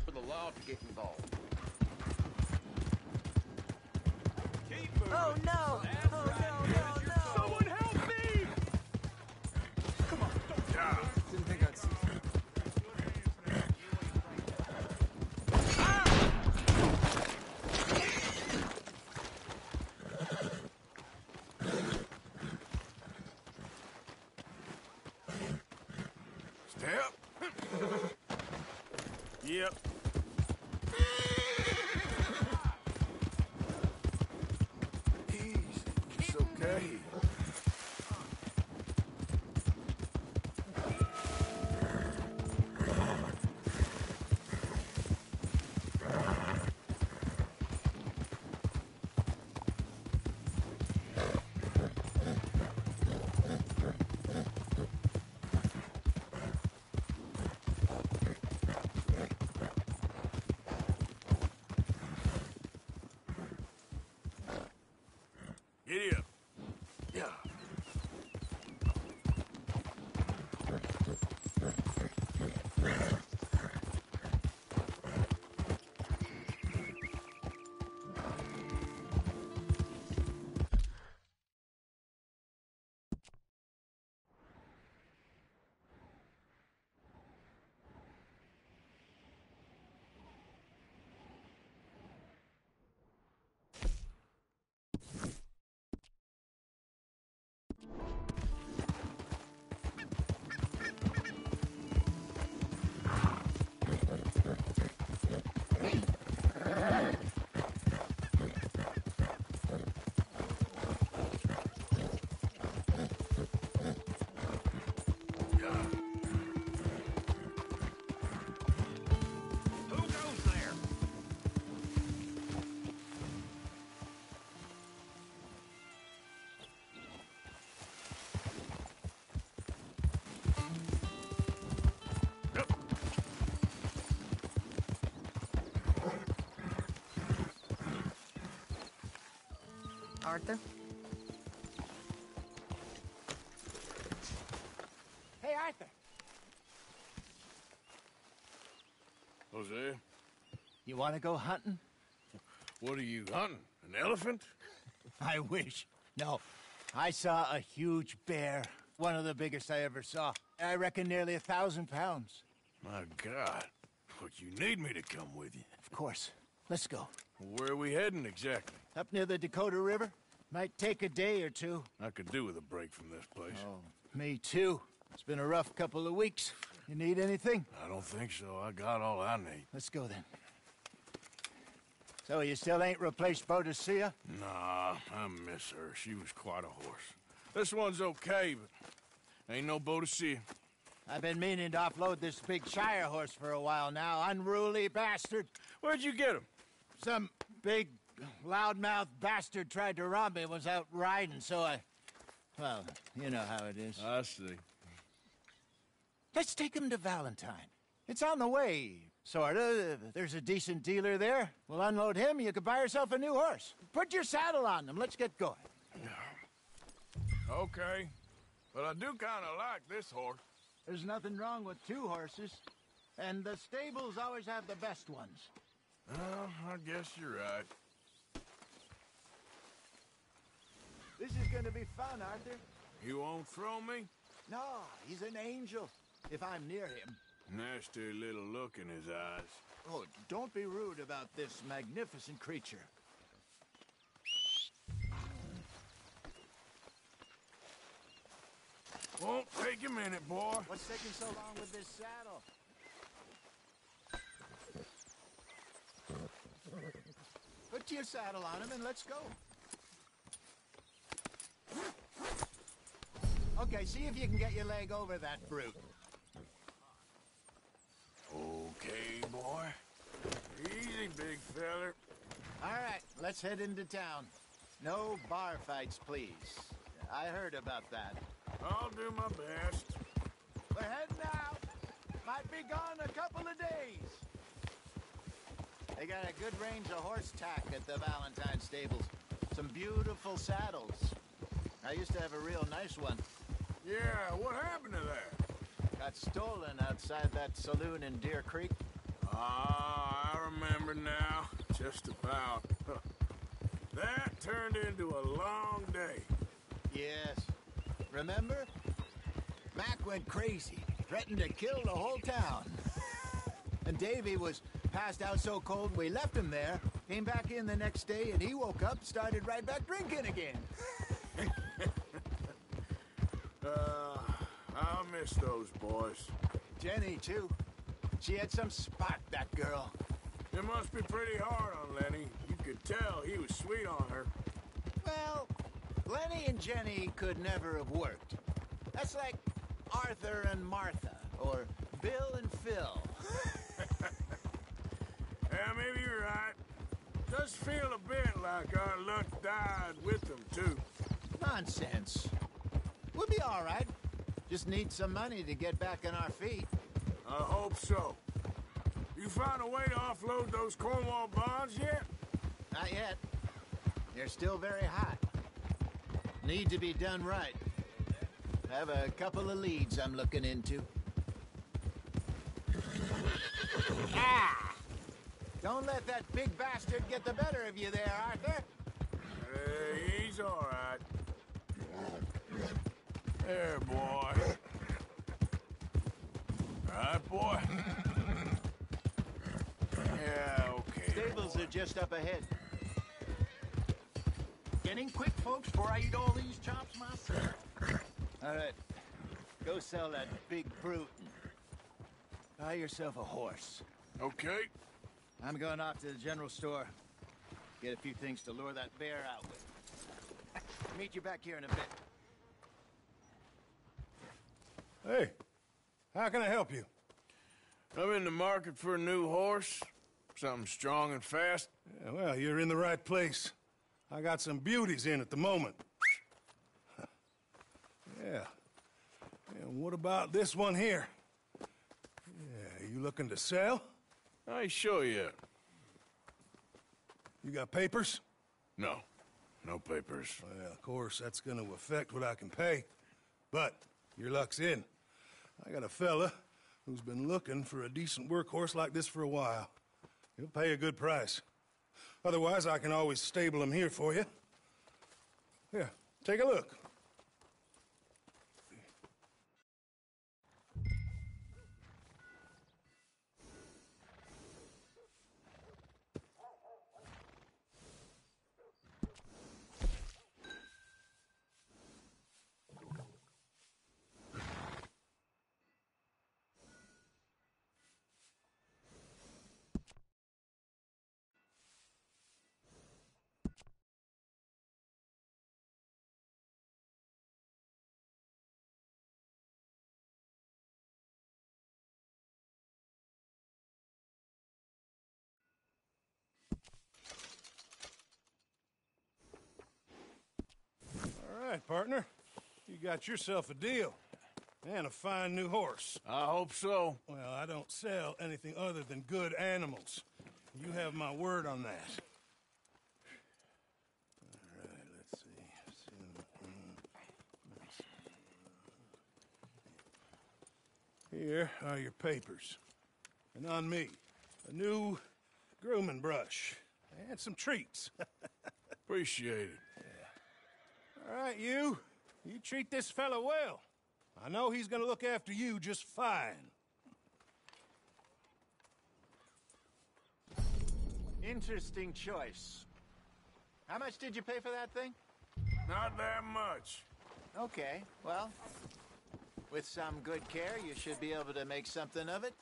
for the law to get involved. Oh no! Oh no, no, no! Someone help me! Come on, don't die. Didn't think I'd see you. Step. Yep. Easy. It's okay. Giddy up. Arthur? Hey, Arthur. Jose? You want to go hunting? What are you hunting? An elephant? I wish. No. I saw a huge bear. One of the biggest I ever saw. I reckon nearly 1,000 pounds. My God. But you need me to come with you. Of course. Let's go. Where are we heading exactly? Up near the Dakota River. Might take a day or two. I could do with a break from this place. Oh, me too. It's been a rough couple of weeks. You need anything? I don't think so. I got all I need. Let's go then. So you still ain't replaced Boadicea? Nah, I miss her. She was quite a horse. This one's okay, but ain't no Boadicea. I've been meaning to offload this big Shire horse for a while now. Unruly bastard. Where'd you get him? Some big, loudmouth bastard tried to rob me and was out riding, so well, you know how it is. I see. Let's take him to Valentine. It's on the way, sorta. There's a decent dealer there. We'll unload him, you can buy yourself a new horse. Put your saddle on them, let's get going. Okay, but I do kind of like this horse. There's nothing wrong with two horses, and the stables always have the best ones. Well, I guess you're right. This is gonna be fun, Arthur. You won't throw me? No, he's an angel, if I'm near him. Nasty little look in his eyes. Oh, don't be rude about this magnificent creature. Won't take a minute, boy. What's taking so long with this saddle? Put your saddle on him and let's go. Okay, see if you can get your leg over that brute. Okay, boy. Easy, big feller. All right, let's head into town. No bar fights, please. I heard about that. I'll do my best. We're heading out. Might be gone a couple of days. They got a good range of horse tack at the Valentine stables. Some beautiful saddles. I used to have a real nice one. Yeah, what happened to that? Got stolen outside that saloon in Deer Creek. Ah, I remember now. Just about. That turned into a long day. Yes. Remember? Mac went crazy, threatened to kill the whole town. And Davy was passed out so cold we left him there, came back in the next day, and he woke up, started right back drinking again. I'll miss those boys. Jenny, too. She had some spot, that girl. It must be pretty hard on Lenny. You could tell he was sweet on her. Well, Lenny and Jenny could never have worked. That's like Arthur and Martha, or Bill and Phil. Yeah, maybe you're right. Does feel a bit like our luck died with them, too. Nonsense. We'll be all right. Just need some money to get back on our feet. I hope so. You found a way to offload those Cornwall bonds yet? Not yet. They're still very hot. Need to be done right. I have a couple of leads I'm looking into. Ah! Don't let that big bastard get the better of you there, Arthur. He's all right. There, boy. All right, boy. Yeah, okay. Stables are just up ahead. Getting quick, folks, before I eat all these chops myself. All right. Go sell that big brute and buy yourself a horse. Okay. I'm going off to the general store. Get a few things to lure that bear out with. Meet you back here in a bit. Hey, how can I help you? I'm in the market for a new horse. Something strong and fast. Yeah, well, you're in the right place. I got some beauties in at the moment. Yeah. And what about this one here? Yeah, you looking to sell? I show you. You got papers? No. No papers. Well, of course, that's gonna affect what I can pay. But your luck's in. I got a fella who's been looking for a decent workhorse like this for a while. He'll pay a good price. Otherwise, I can always stable him here for you. Here, take a look. All right, partner. You got yourself a deal. And a fine new horse. I hope so. Well, I don't sell anything other than good animals. You have my word on that. All right, let's see. Here are your papers. And on me, a new grooming brush. And some treats. Appreciate it. All right, you treat this fella well. I know he's gonna look after you just fine. Interesting choice. How much did you pay for that thing? Not that much. Okay, well, with some good care, you should be able to make something of it.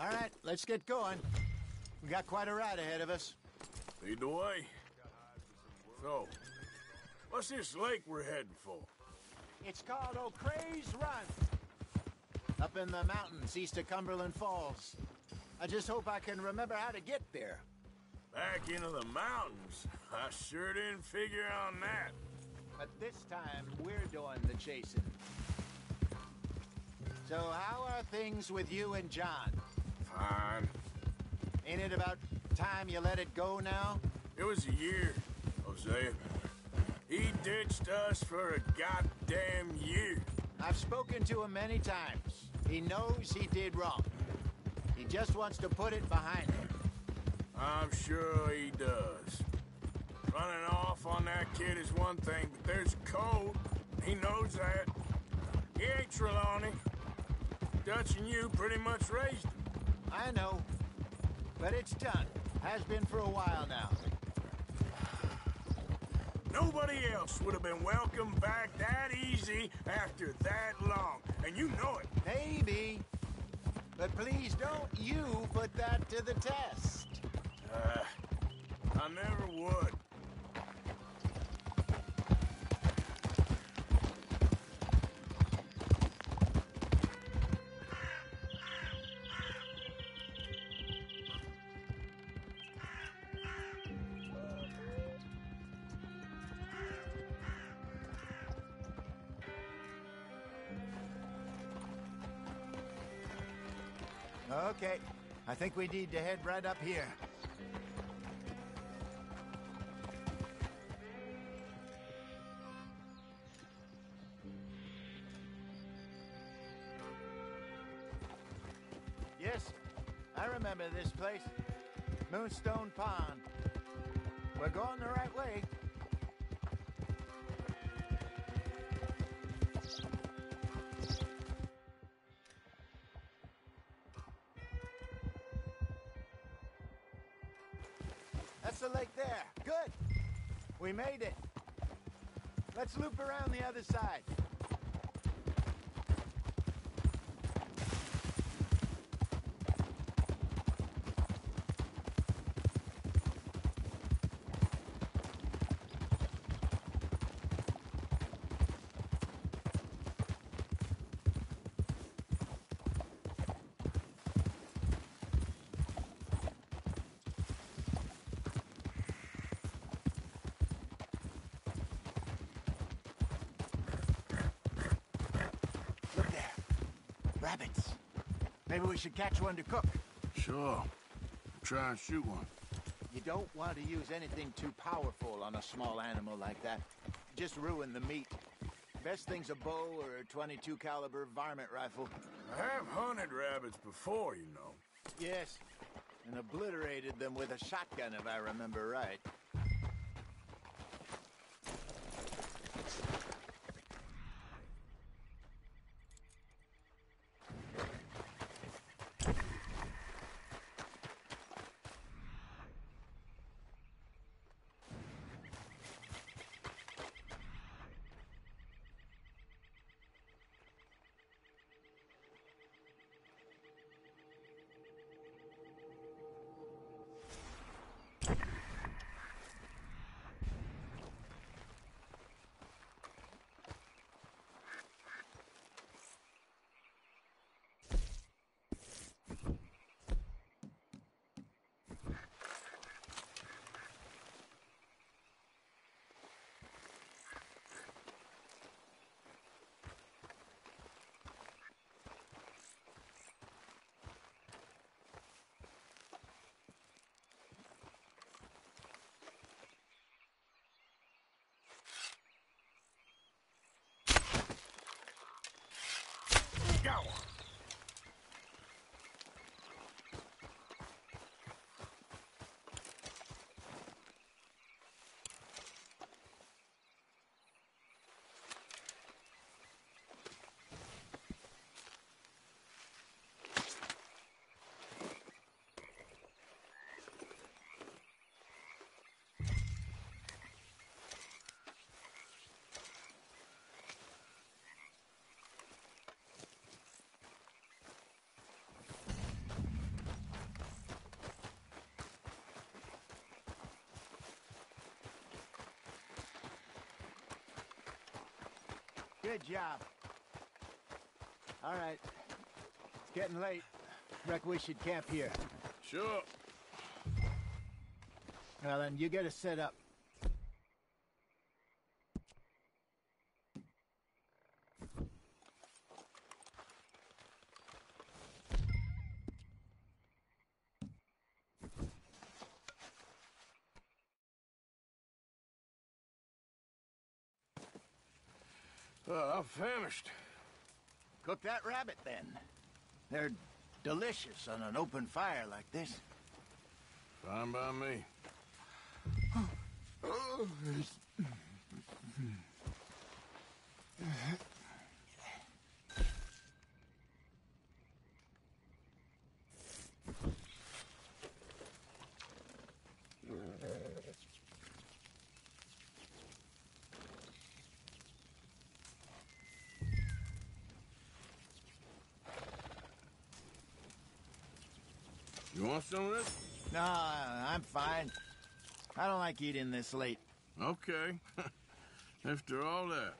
All right, let's get going. We got quite a ride ahead of us. Lead the way. So, what's this lake we're heading for? It's called O'Creagh's Run. Up in the mountains east of Cumberland Falls. I just hope I can remember how to get there. Back into the mountains? I sure didn't figure on that. But this time, we're doing the chasing. So how are things with you and John? Fine. Ain't it about time you let it go now? It was a year, Hosea. He ditched us for a goddamn year. I've spoken to him many times. He knows he did wrong. He just wants to put it behind him. I'm sure he does. Running off on that kid is one thing, but there's code. He knows that. He ain't Trelawney. Dutch and you pretty much raised him. I know. But it's done. Has been for a while now. Nobody else would have been welcomed back that easy after that long. And you know it. Maybe. But please don't you put that to the test. I never would. Okay. I think we need to head right up here. Yes, I remember this place. Moonstone Pond. We're going the right way. That's the lake there. Good. We made it. Let's loop around the other side. rabbits. Maybe we should catch one to cook. Sure. Try and shoot one. You don't want to use anything too powerful on a small animal like that. Just ruin the meat. Best thing's a bow or a .22 caliber varmint rifle. I have hunted rabbits before, you know. Yes, and obliterated them with a shotgun, if I remember right. Go! Good job. All right. It's getting late. Reckon we should camp here. Sure. Well, then, you get us set up. I'm famished. Cook that rabbit, then. They're delicious on an open fire like this. Fine by me. You want some of this? No, I'm fine. I don't like eating this late. Okay. After all that.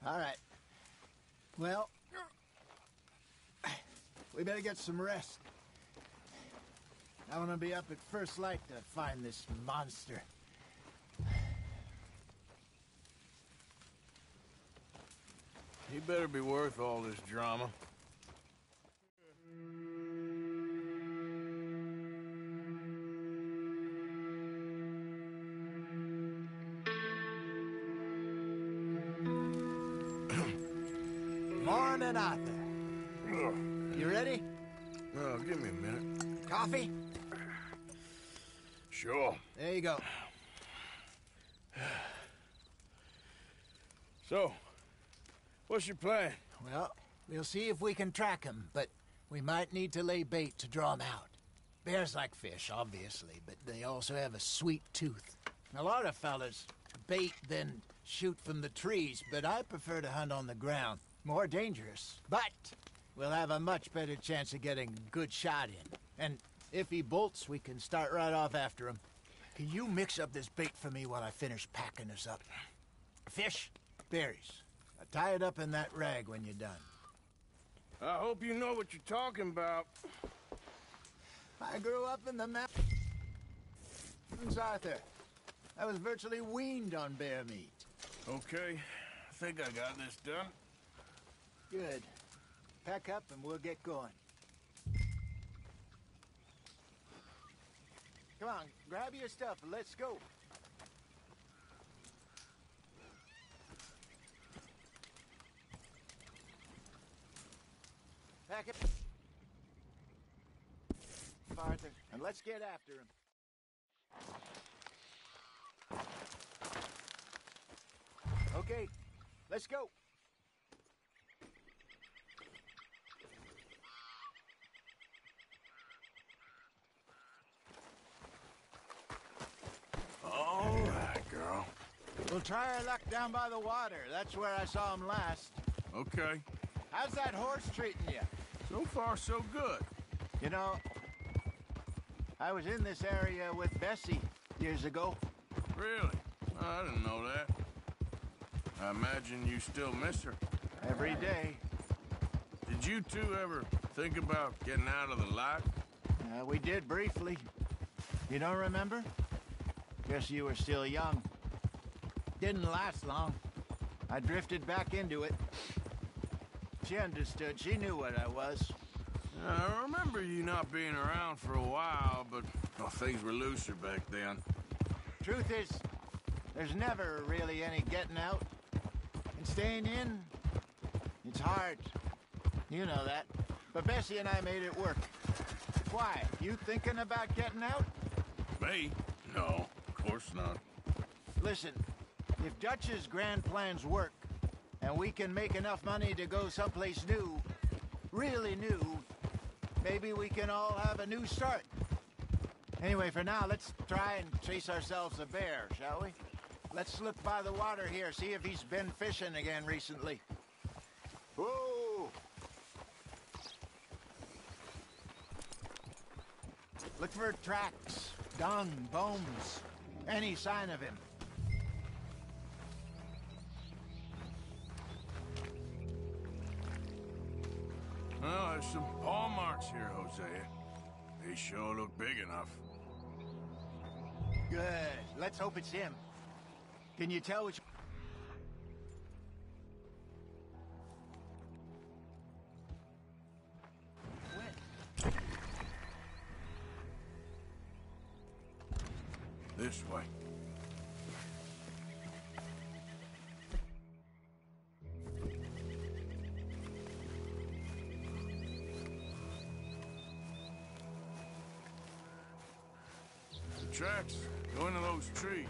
All right. Well, we better get some rest. I want to be up at first light to find this monster. He better be worth all this drama. Morning, Arthur. You ready? Oh, give me a minute. Coffee? Sure. There you go. So, what's your plan? Well, we'll see if we can track him, but we might need to lay bait to draw him out. Bears like fish, obviously, but they also have a sweet tooth. A lot of fellas bait, then shoot from the trees, but I prefer to hunt on the ground. More dangerous, but we'll have a much better chance of getting a good shot in. And if he bolts, we can start right off after him. Can you mix up this bait for me while I finish packing this up? Fish, berries. Tie it up in that rag when you're done. I hope you know what you're talking about. I grew up in the mountains, Arthur. I was virtually weaned on bear meat. Okay, I think I got this done. Good. Pack up and we'll get going. Come on, grab your stuff and let's go. Pack it. Arthur, and let's get after him. Okay, let's go. All right, girl. We'll try our luck down by the water. That's where I saw him last. Okay. How's that horse treating you? So far, so good. You know, I was in this area with Bessie years ago. Really? I didn't know that. I imagine you still miss her. Every day. Did you two ever think about getting out of the life? We did briefly. You don't remember? Guess you were still young. Didn't last long. I drifted back into it. She understood. She knew what I was. I remember you not being around for a while, but things were looser back then. Truth is, there's never really any getting out. And staying in, it's hard. You know that. But Bessie and I made it work. Why? You thinking about getting out? Me? No, of course not. Listen, if Dutch's grand plans work, and we can make enough money to go someplace new, really new, maybe we can all have a new start. Anyway, for now, let's try and chase ourselves a bear, shall we? Let's look by the water here, see if he's been fishing again recently. Whoa! Look for tracks, dung, bones, any sign of him. Well, there's some paw marks here, Hosea. They sure look big enough. Good. Let's hope it's him. Can you tell which... This way. The tracks go into those trees.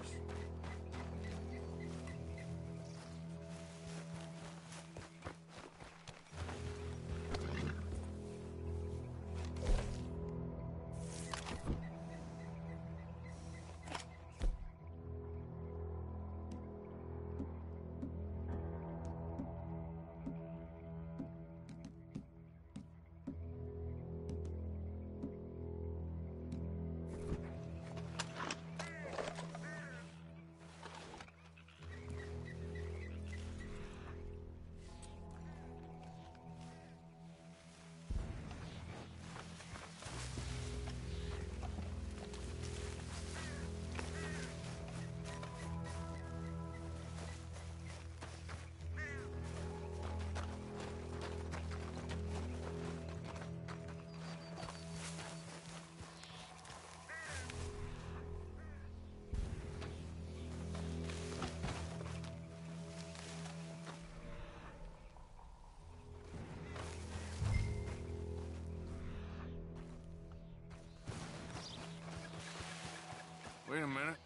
Wait a minute.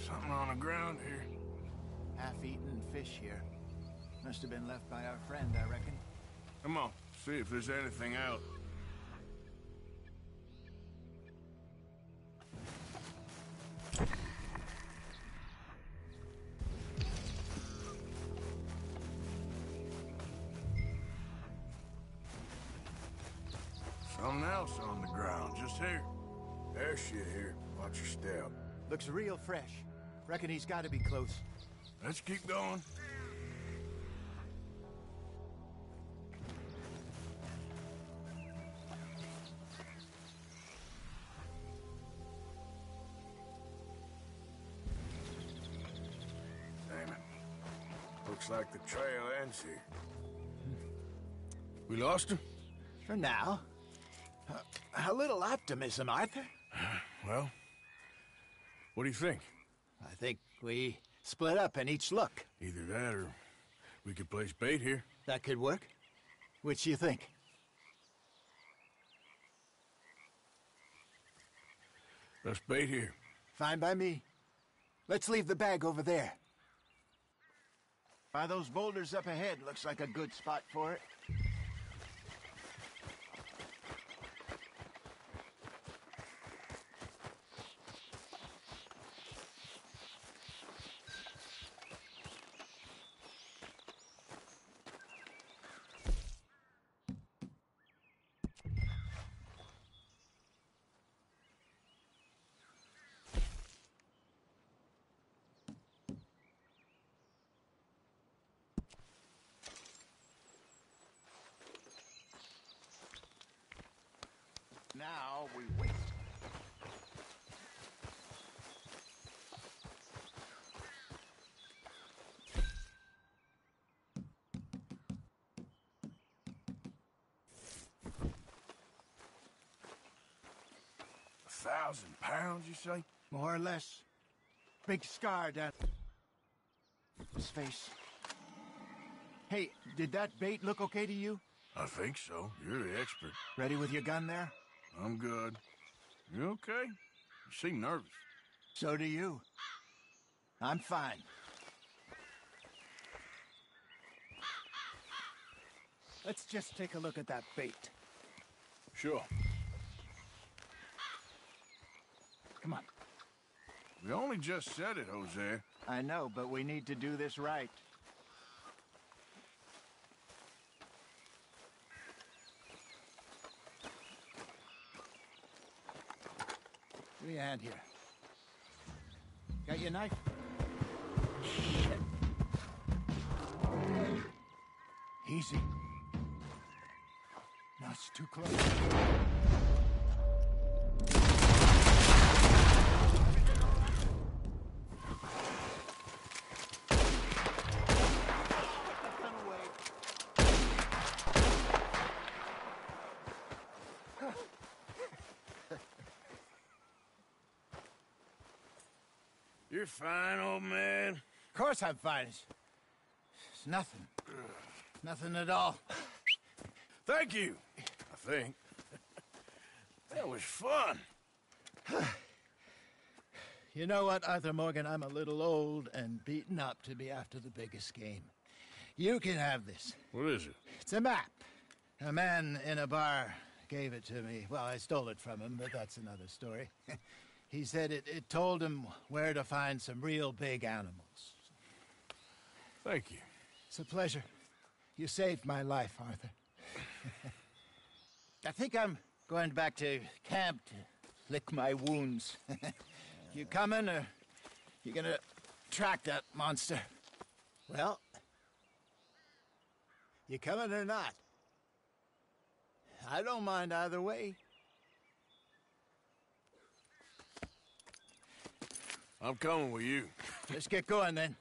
Something on the ground here. Half-eaten fish here. Must have been left by our friend, I reckon. Come on, see if there's anything out. Something else on the ground, just here. There's shit here. Watch your step. Looks real fresh. Reckon he's got to be close. Let's keep going. Damn it. Looks like the trail ends here. We lost him? For now. A little optimism, Arthur. Well, what do you think? I think we split up and each look. Either that or we could place bait here. That could work. Which do you think? Let's bait here. Fine by me. Let's leave the bag over there. By those boulders up ahead, looks like a good spot for it. Now we wait. £1,000, you say? More or less. Big scar down his face. Hey, did that bait look okay to you? I think so. You're the expert. Ready with your gun there? I'm good. You okay? You seem nervous. So do you. I'm fine. Let's just take a look at that bait. Sure. Come on. We only just said it, Jose. I know, but we need to do this right. Give me a hand here. Got your knife? Shit. Easy. No, it's too close. You're fine, old man. Of course I'm fine. It's nothing. Nothing at all. Thank you, I think. That was fun. You know what, Arthur Morgan? I'm a little old and beaten up to be after the biggest game. You can have this. What is it? It's a map. A man in a bar gave it to me. Well, I stole it from him, but that's another story. He said it told him where to find some real big animals. Thank you. It's a pleasure. You saved my life, Arthur. I think I'm going back to camp to lick my wounds. You coming, or you gonna track that monster? Well, you coming or not? I don't mind either way. I'm coming with you. Let's get going, then.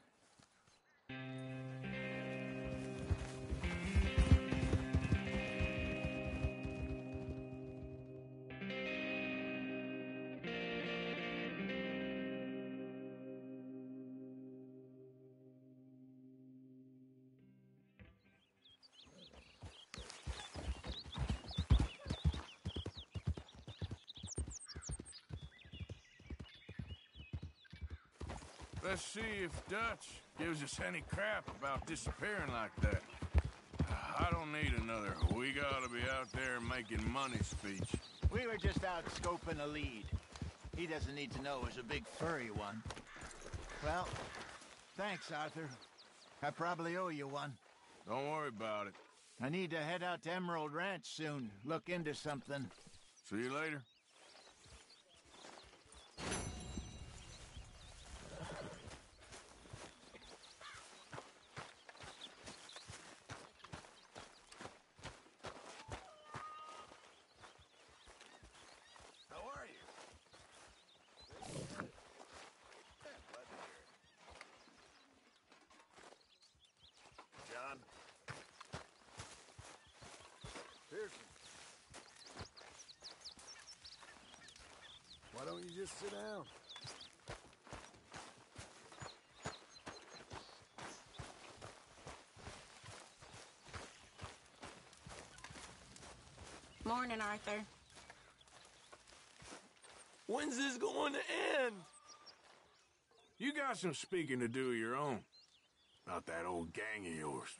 Let's see if Dutch gives us any crap about disappearing like that. I don't need another "we gotta be out there making money" speech. We were just out scoping a lead. He doesn't need to know it was a big furry one. Well, thanks, Arthur. I probably owe you one. Don't worry about it. I need to head out to Emerald Ranch soon. Look into something. See you later. Why don't you just sit down? Morning, Arthur. When's this going to end? You got some speaking to do of your own. About that old gang of yours.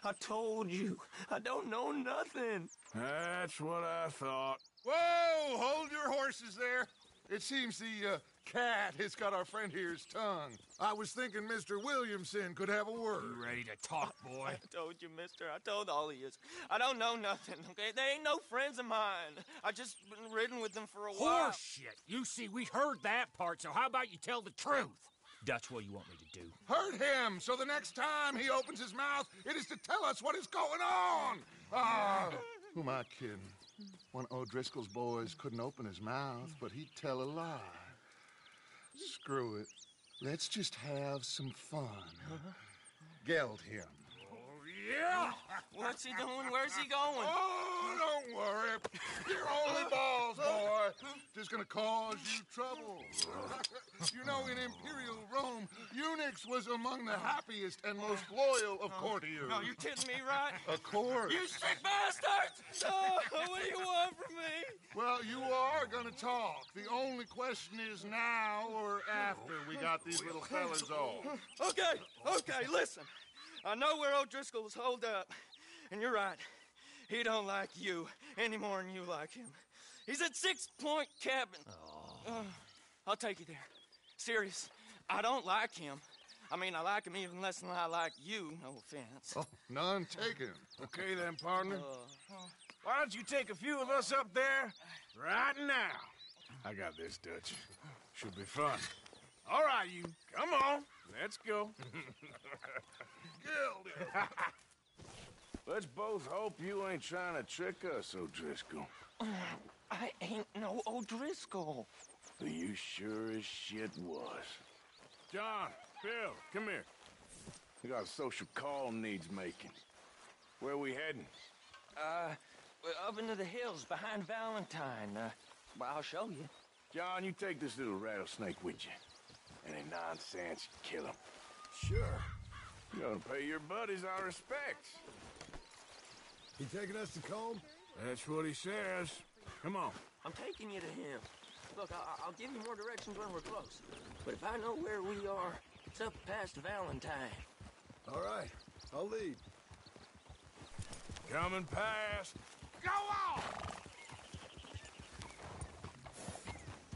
I told you, I don't know nothing. That's what I thought. Whoa! Hold your horses there. It seems the cat has got our friend here's tongue. I was thinking Mr. Williamson could have a word. You ready to talk, boy? I told you, mister. I told all of you. I don't know nothing, okay? They ain't no friends of mine. I just been ridden with them for a while. Horseshit. You see, we heard that part, so how about you tell the truth? Dutch, what do you want me to do? Hurt him, so the next time he opens his mouth, it is to tell us what is going on. Ah, who am I kidding? One of O'Driscoll's boys couldn't open his mouth, but he'd tell a lie. Screw it. Let's just have some fun. Geld him. Yeah! What's he doing? Where's he going? Oh, don't worry. You're only balls, boy. Just gonna cause you trouble. You know, in Imperial Rome, eunuchs was among the happiest and most loyal of courtiers. No, you kidding me, right? Of course. You sick bastard! Oh, what do you want from me? Well, you are gonna talk. The only question is now or after we got these little fellas off. Okay, listen. I know where O'Driscoll's holed up, and you're right. He don't like you any more than you like him. He's at 6 Point Cabin. I'll take you there. Serious, I don't like him. I mean, I like him even less than I like you, no offense. Oh, none taken. Okay then, partner. Why don't you take a few of us up there right now? I got this, Dutch. Should be fun. All right, you. Come on. Let's go. Let's both hope you ain't trying to trick us, O'Driscoll. I ain't no O'Driscoll. You sure as shit was. John, Bill, come here. We got a social call needs making. Where we heading? Up into the hills behind Valentine. Well, I'll show you. John, you take this little rattlesnake with you. Any nonsense, kill him. Sure. You're gonna pay your buddies our respects. He taking us to Combe? That's what he says. Come on. I'm taking you to him. Look, I'll give you more directions when we're close. But if I know where we are, it's up past Valentine. All right, I'll lead. Coming past. Go on!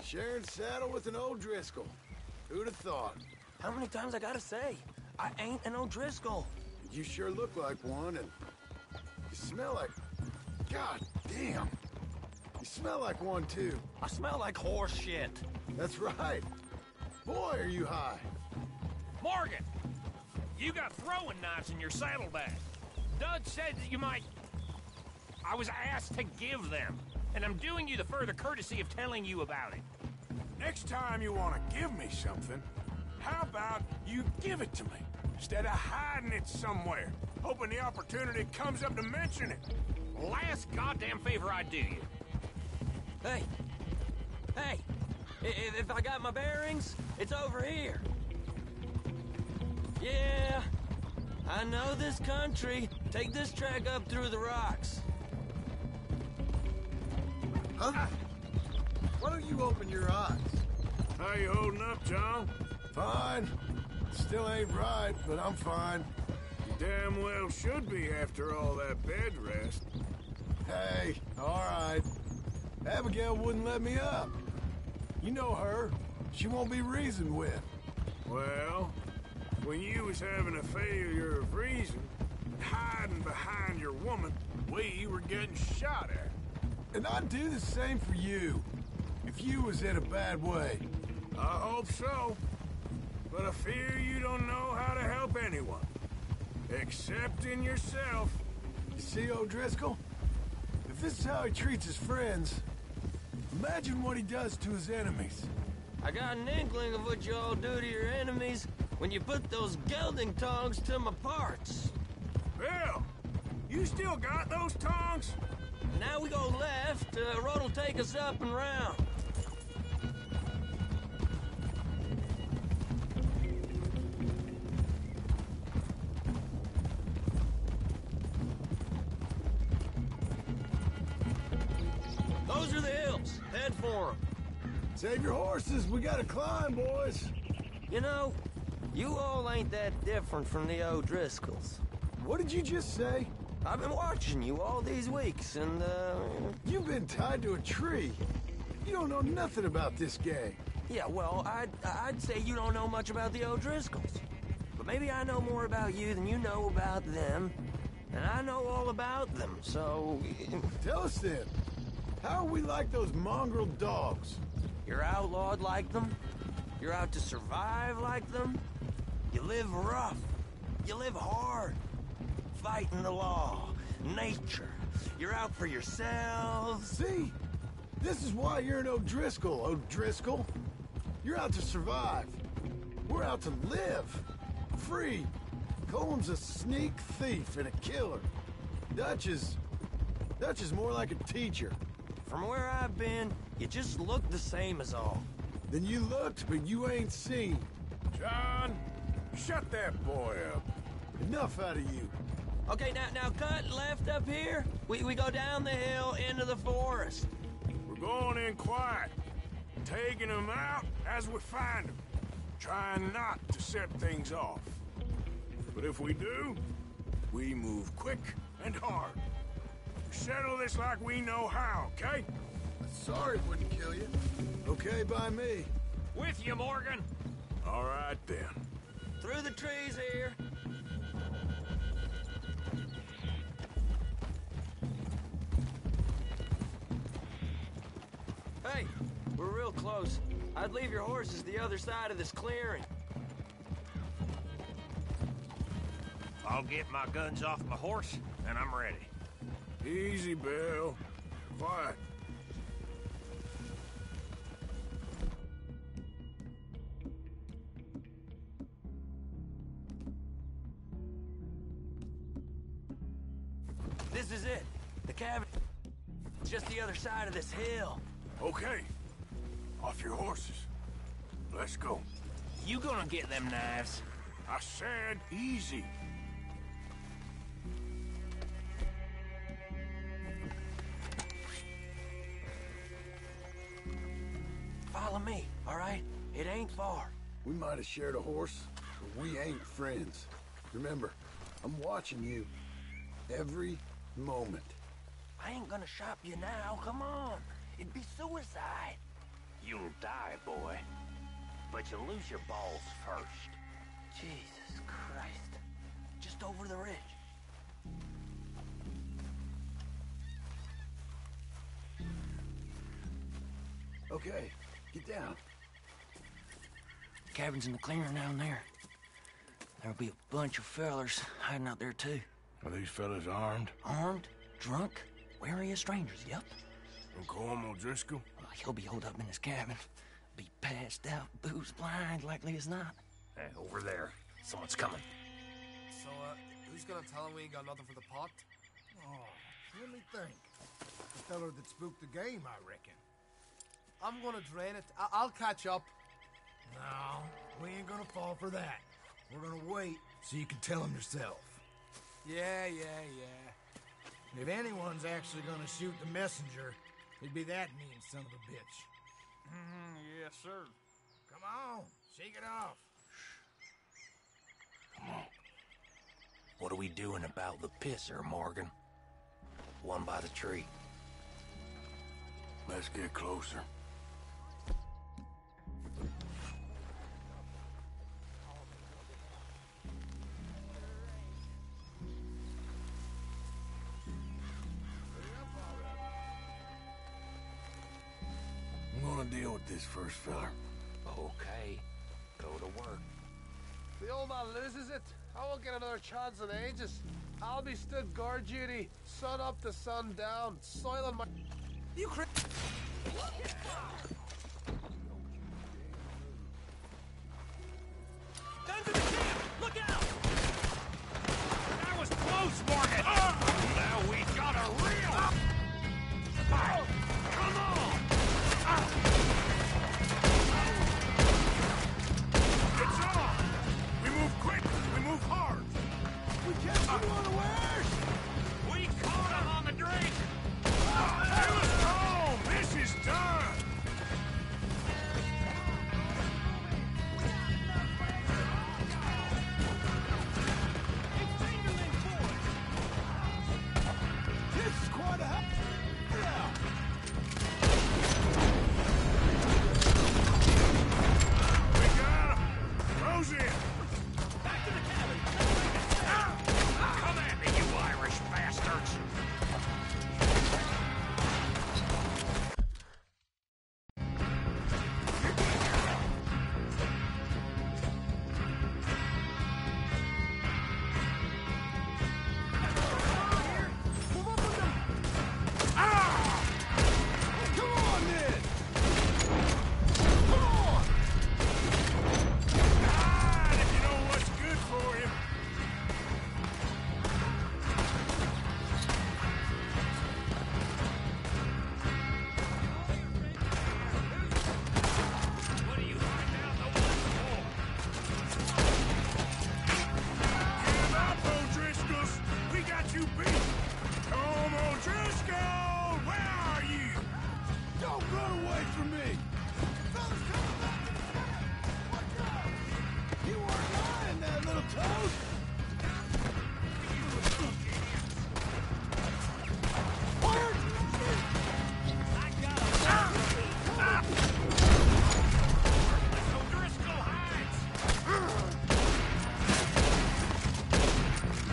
Sharing saddle with an O'Driscoll. Who'd have thought? How many times I gotta say? I ain't an O'Driscoll. You sure look like one, and you smell like... God damn. You smell like one, too. I smell like horse shit. That's right. Boy, are you high. Morgan! You got throwing knives in your saddlebag. Dud said that you might... I was asked to give them, and I'm doing you the further courtesy of telling you about it. Next time you want to give me something, how about you give it to me, instead of hiding it somewhere, hoping the opportunity comes up to mention it? Last goddamn favor I do you. Hey! If I got my bearings, it's over here. Yeah, I know this country. Take this track up through the rocks. Huh? Why don't you open your eyes? How you holding up, John? Fine. Still ain't right, but I'm fine. You damn well should be after all that bed rest. Hey, all right. Abigail wouldn't let me up. You know her. She won't be reasoned with. Well, when you was having a failure of reason, hiding behind your woman, we were getting shot at. And I'd do the same for you, if you was in a bad way. I hope so. But I fear you don't know how to help anyone. Except in yourself. You see, O'Driscoll? If this is how he treats his friends, imagine what he does to his enemies. I got an inkling of what you all do to your enemies when you put those gelding tongs to my parts. Bill, you still got those tongs? Now we go left, road'll take us up and round. Those are the hills. Head for them. Save your horses. We gotta climb, boys. You know, you all ain't that different from the O'Driscolls. What did you just say? I've been watching you all these weeks, and, You've been tied to a tree. You don't know nothing about this gang. Yeah, well, I'd say you don't know much about the O'Driscolls. But maybe I know more about you than you know about them. And I know all about them, so... Tell us then. How are we like those mongrel dogs? You're outlawed like them. You're out to survive like them. You live rough. You live hard. Fighting the law, nature. You're out for yourselves. See? This is why you're an O'Driscoll, O'Driscoll. You're out to survive. We're out to live. Free. Coleman's a sneak thief and a killer. Dutch is more like a teacher. From where I've been, you just look the same as all. Then you looked, but you ain't seen. John, shut that boy up. Enough out of you. Okay, now cut left up here. We go down the hill into the forest. We're going in quiet, taking them out as we find them, trying not to set things off. But if we do, we move quick and hard. We settle this like we know how, okay? Sorry it wouldn't kill you. Okay by me. With you, Morgan. All right, then. Through the trees here. Hey, we're real close. I'd leave your horses the other side of this clearing. I'll get my guns off my horse, and I'm ready. Easy, Bill. Quiet. This is it. The cabin. It's just the other side of this hill. Okay. Off your horses. Let's go. You gonna get them knives? I said easy. Follow me, all right? It ain't far. We might have shared a horse, but we ain't friends. Remember, I'm watching you. Every moment. I ain't gonna shop you now, come on. It'd be suicide. You'll die, boy. But you'll lose your balls first. Jesus Christ. Just over the ridge. Okay, get down. Cabin's in the clearing down there. There'll be a bunch of fellers hiding out there, too. Are these fellas armed? Armed? Drunk? Wary of strangers, yep. And Colm O'Driscoll? He'll be holed up in his cabin. Be passed out, booze blind, likely as not. Hey, over there. Someone's coming. So, who's gonna tell him we ain't got nothing for the pot? Oh, let me think. The feller that spooked the game, I reckon. I'm gonna drain it. I'll catch up. No, we ain't gonna fall for that. We're gonna wait so you can tell him yourself. Yeah. If anyone's actually gonna shoot the messenger, it'd be that mean son of a bitch. Yes, sir. Come on, shake it off. Come on. What are we doing about the pisser, Morgan? One by the tree. Let's get closer. I'm gonna deal with this first fella. Okay, go to work. The old man loses it. I won't get another chance in ages. I'll be stood guard duty, sun up to sun down, soiling my... You cra... Guns in the camp! Look out! That was close, Morgan! Now we got a real... Come on! It's on! We move quick! We move hard! We can't do unawares! We caught him on the drink! Hey, let's go! This is done! This is quite a... Yeah. We got him! Rose in! Back to the cabin! Come at me, you Irish bastards! Come on, then! Come on! Hide if you know what's good for you. What are you hiding out the woods for? Give up, O'Driscolls! We got you beat! Come, O'Driscoll! Where are you? Don't run away from me! Fellas, coming back in the back! Watch out! You weren't lying there, little toad! Fire! I got him! O'Driscoll hides!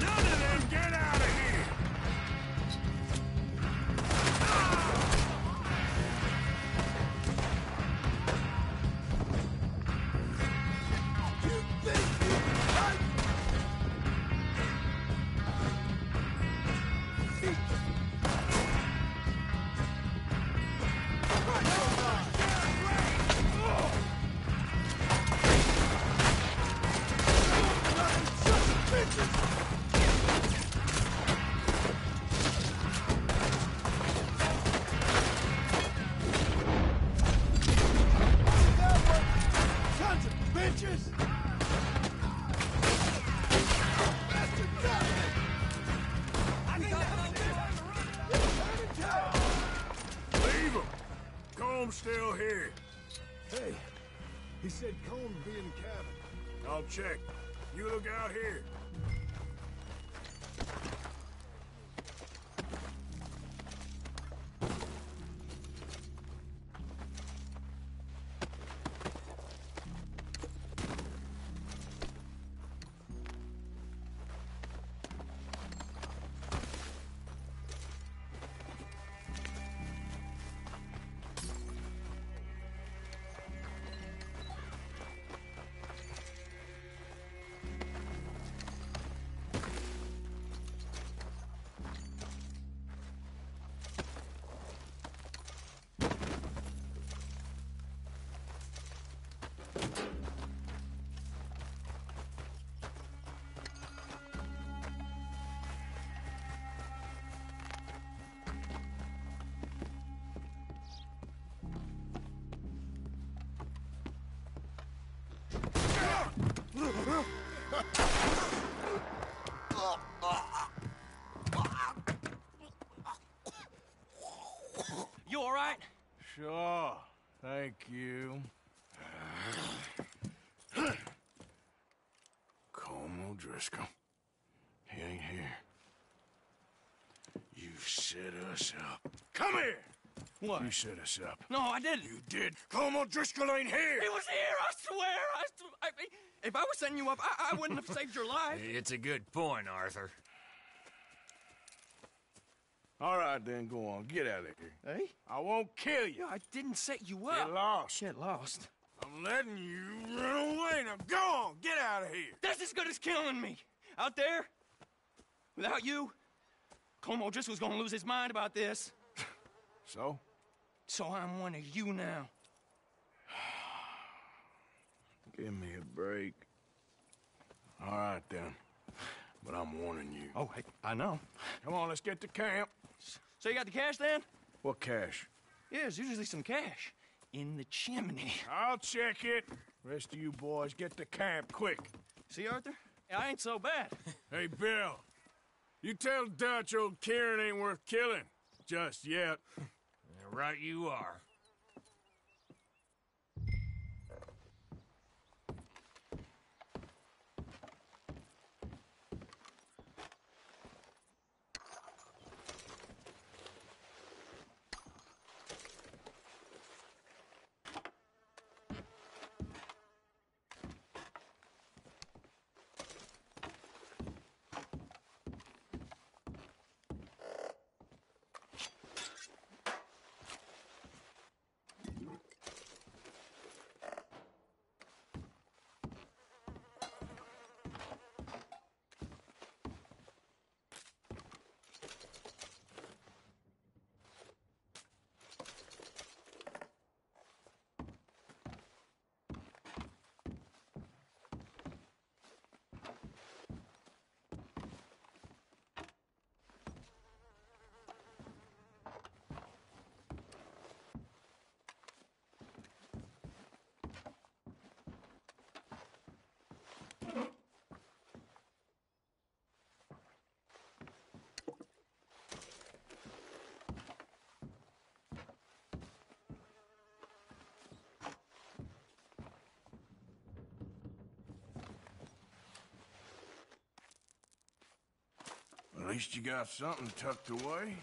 None of them get out of here! You think you can fight? Sons of bitches! Bastard got me! I think Leave him! Comb's still here. Hey, he said Cone would be in the cabin. I'll check. You look out here. You all right? Sure. Thank you. Driscoll. He ain't here. You set us up. Come here! What? You set us up. No, I didn't. You did. Como Driscoll ain't here! He was here, I swear! If I was setting you up, I wouldn't have saved your life. It's a good point, Arthur. All right, then, go on. Get out of here. Hey? I won't kill you. I didn't set you up. Get lost. Get lost. I'm letting you run away. Now go on. Get out of here. That's as good as killing me. Out there, without you, Como Driscoll's gonna lose his mind about this. So? So I'm one of you now. Give me a break. All right, then. But I'm warning you. Oh, hey, I know. Come on, let's get to camp. So you got the cash, then? What cash? Yeah, there's usually some cash. In the chimney. I'll check it. Rest of you boys, get to camp, quick. See, Arthur? I ain't so bad. Hey, Bill. You tell Dutch old Kieran ain't worth killing. Just yet. Right you are. At least you got something tucked away.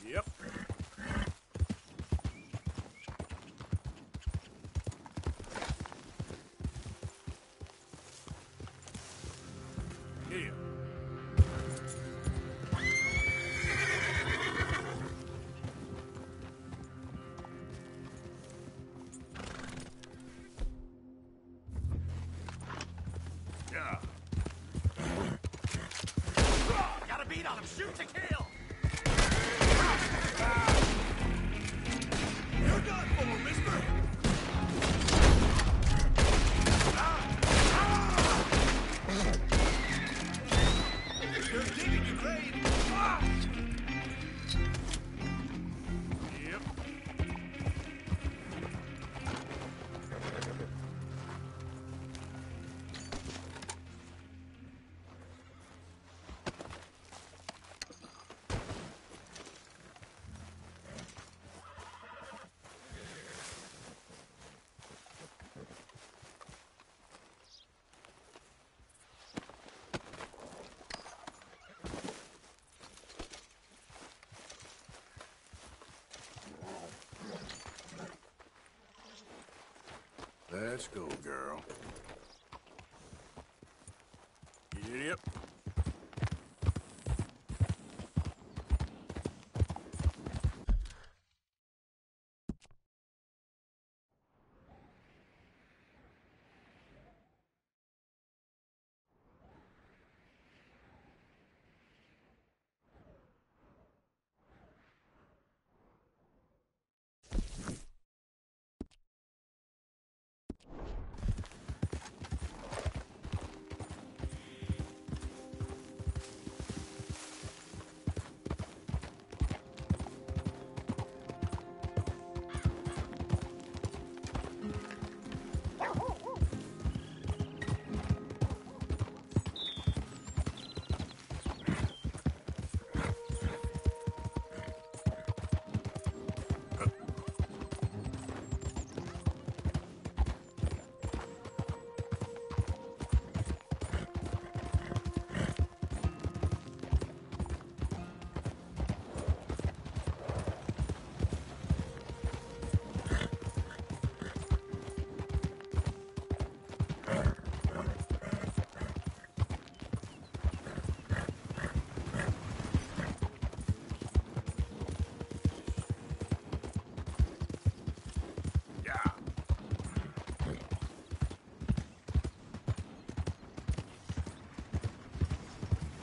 Yep. Here. Yeah. Gotta beat on him. Shoot to kill. You're done for, mister! You're digging your grave! Yep. Let's go, girl. Giddy up.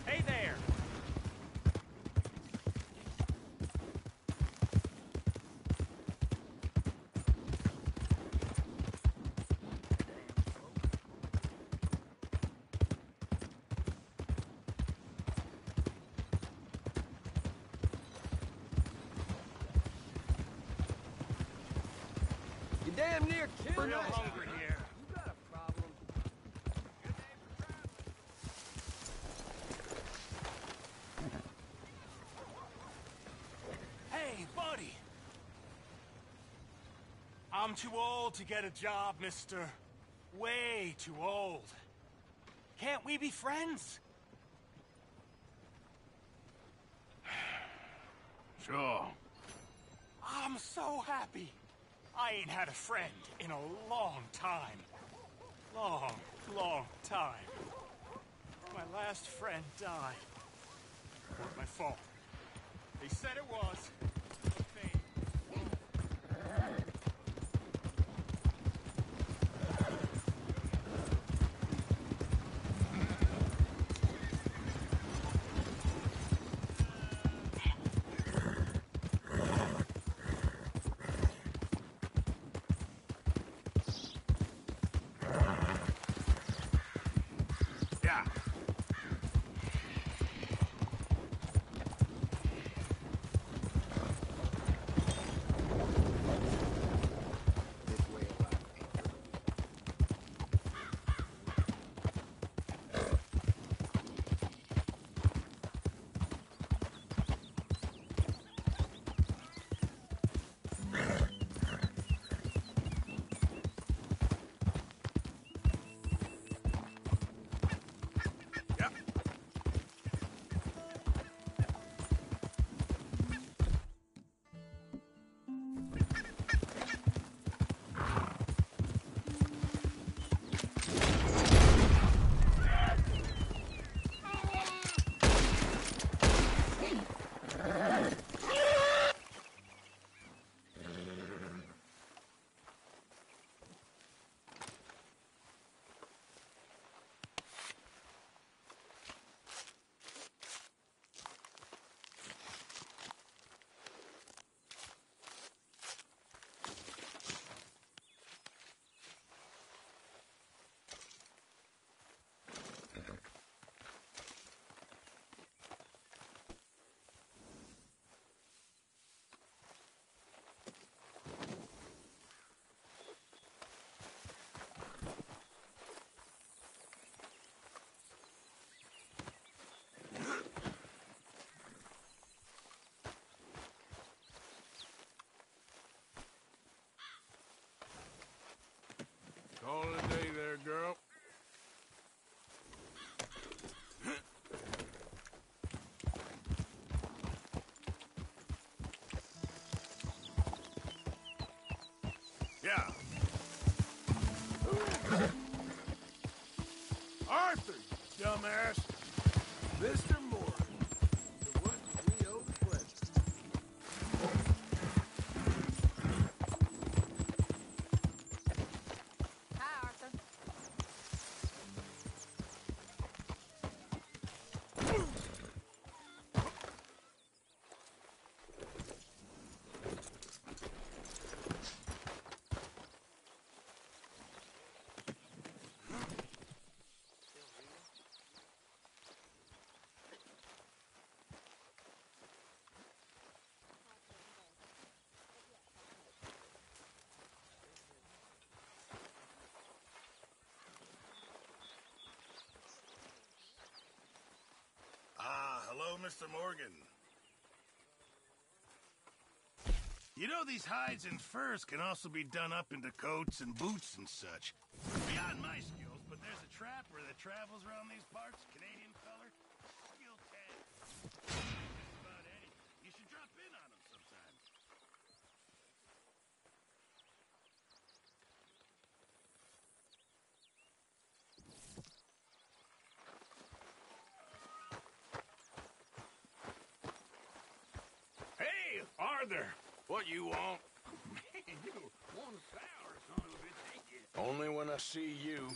Hey there! You damn near killed We're no us. hungry here. You got a problem. Hey, buddy! I'm too old to get a job, mister. Way too old. Can't we be friends? Sure. I'm so happy. I ain't had a friend in a long time. Long, long time. My last friend died. Not my fault. They said it was. dumbass. Mr. Morgan, to what do we owe the pleasure? Hi, Arthur. Hello, Mr. Morgan. You know, these hides and furs can also be done up into coats and boots and such. Beyond my skills, but there's a trapper that travels around these parts, Canadian feller. Skill tag. Just about anything. You should drop in on him sometime. Hey, Arthur, what you want? Man, you want a sour son of a bitch, ain't you? Only when I see you.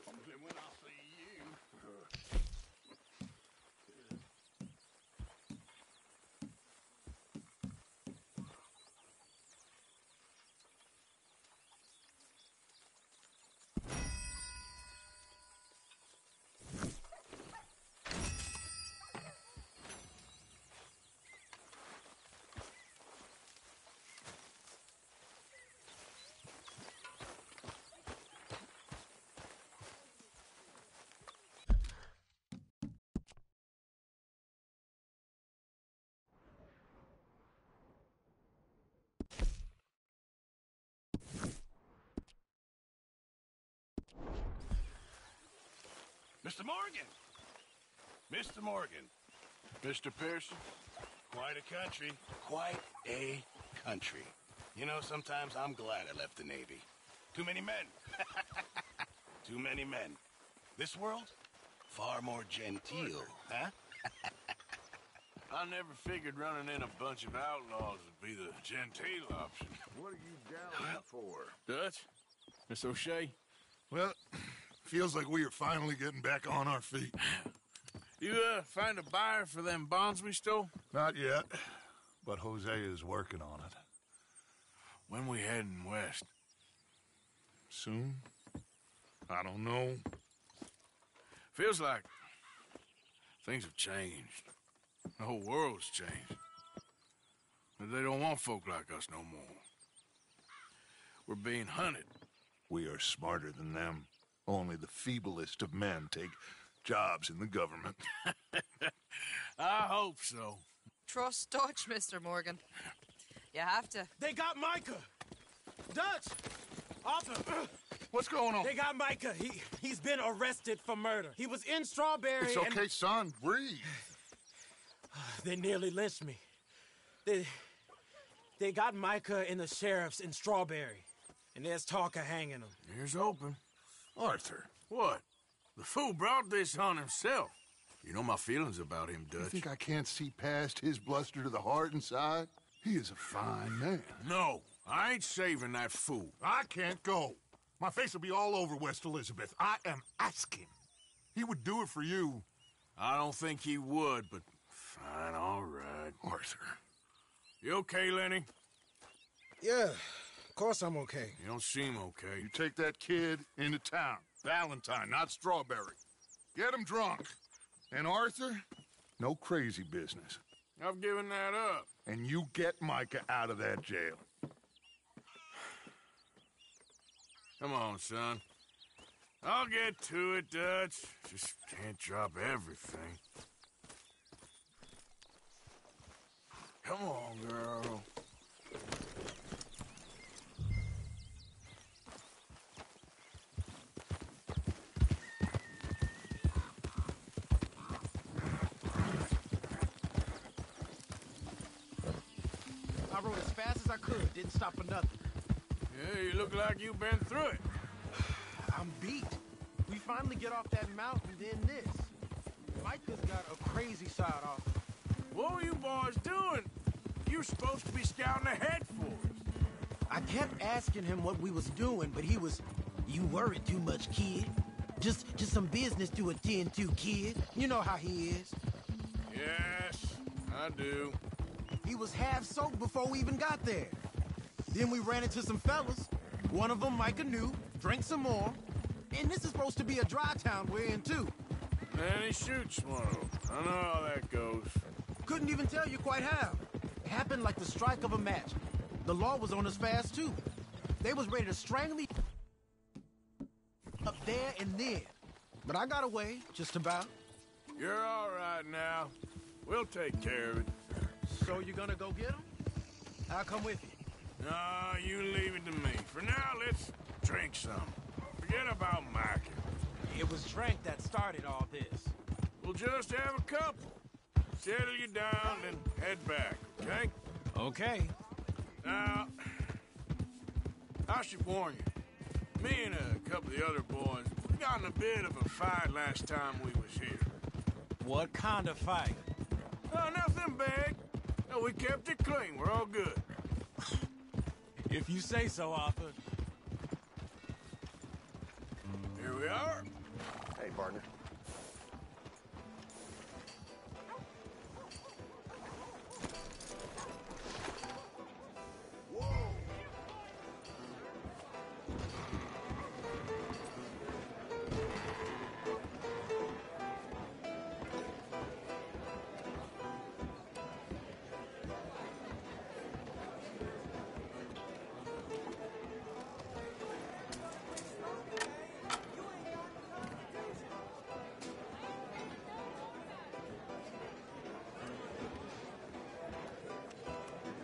Only when I see you. Mr. Morgan! Mr. Morgan. Mr. Pearson? Quite a country. Quite a country. You know, sometimes I'm glad I left the Navy. Too many men. Too many men. This world? Far more genteel, huh? I never figured running in a bunch of outlaws would be the genteel option. What are you down for? Dutch? Miss O'Shea? Well, feels like we are finally getting back on our feet. You, find a buyer for them bonds we stole? Not yet, but Jose is working on it. When we heading west? Soon? I don't know. Feels like things have changed. The whole world's changed. But they don't want folk like us no more. We're being hunted. We are smarter than them. Only the feeblest of men take jobs in the government. I hope so. Trust Dutch, Mr. Morgan. You have to. They got Micah! Dutch! Arthur! What's going on? They got Micah. He's been arrested for murder. He was in Strawberry. It's okay, son. Breathe. They nearly lynched me. They got Micah and the sheriffs in Strawberry. And there's talk of hanging him. Here's open. Arthur. What? The fool brought this on himself. You know my feelings about him, Dutch. You think I can't see past his bluster to the heart inside? He is a fine man. No, I ain't saving that fool. I can't go. My face will be all over West Elizabeth. I am asking. He would do it for you. I don't think he would, but fine, all right. Arthur. You okay, Lenny? Yeah, of course I'm okay. You don't seem okay. You take that kid into town. Valentine, not Strawberry. Get him drunk. And Arthur, no crazy business. I've given that up. And you get Micah out of that jail. Come on, son. I'll get to it, Dutch. Just can't drop everything. Come on, girl. I rode as fast as I could, didn't stop for nothing. Yeah, you look like you've been through it. I'm beat. We finally get off that mountain, then this. Micah's got a crazy side off. What were you boys doing? You're supposed to be scouting ahead for us. I kept asking him what we was doing, but he was, "You worry too much, kid. Just some business to attend to, kid. You know how he is." Yes, I do. He was half soaked before we even got there. Then we ran into some fellas. One of them Micah knew, drank some more. And this is supposed to be a dry town we're in, too. And he shoots one of them. I know how that goes. Couldn't even tell you quite how. It happened like the strike of a match. The law was on us fast, too. They was ready to strangle me up there and then. But I got away, just about. You're all right now. We'll take care of it. So you gonna go get him? I'll come with you. No, you leave it to me. For now, let's drink some. Forget about Micah. It was drink that started all this. We'll just have a couple. Settle you down and head back, okay? Okay. Now, I should warn you. Me and a couple of the other boys, we got in a bit of a fight last time we was here. What kind of fight? Oh, nothing big. No, we kept it clean. We're all good. If you say so, Arthur. Here we are. Hey, partner.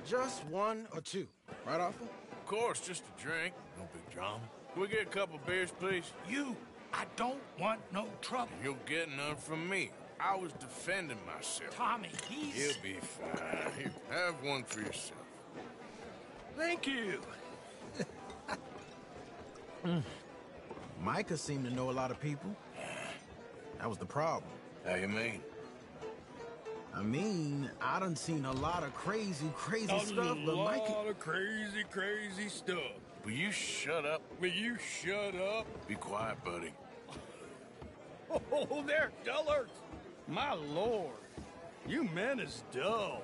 Just one or two, right, Arthur? Of course, just a drink. No big drama. Can we get a couple beers, please? I don't want no trouble. You'll get none from me. I was defending myself. Tommy, he's... He'll be fine. Here, have one for yourself. Thank you. Micah seemed to know a lot of people. That was the problem. How you mean? I mean, I done seen a lot of crazy stuff, but Micah... A lot of crazy stuff. Will you shut up? Will you shut up? Be quiet, buddy. Oh, they're dullards. My lord. You men is dull.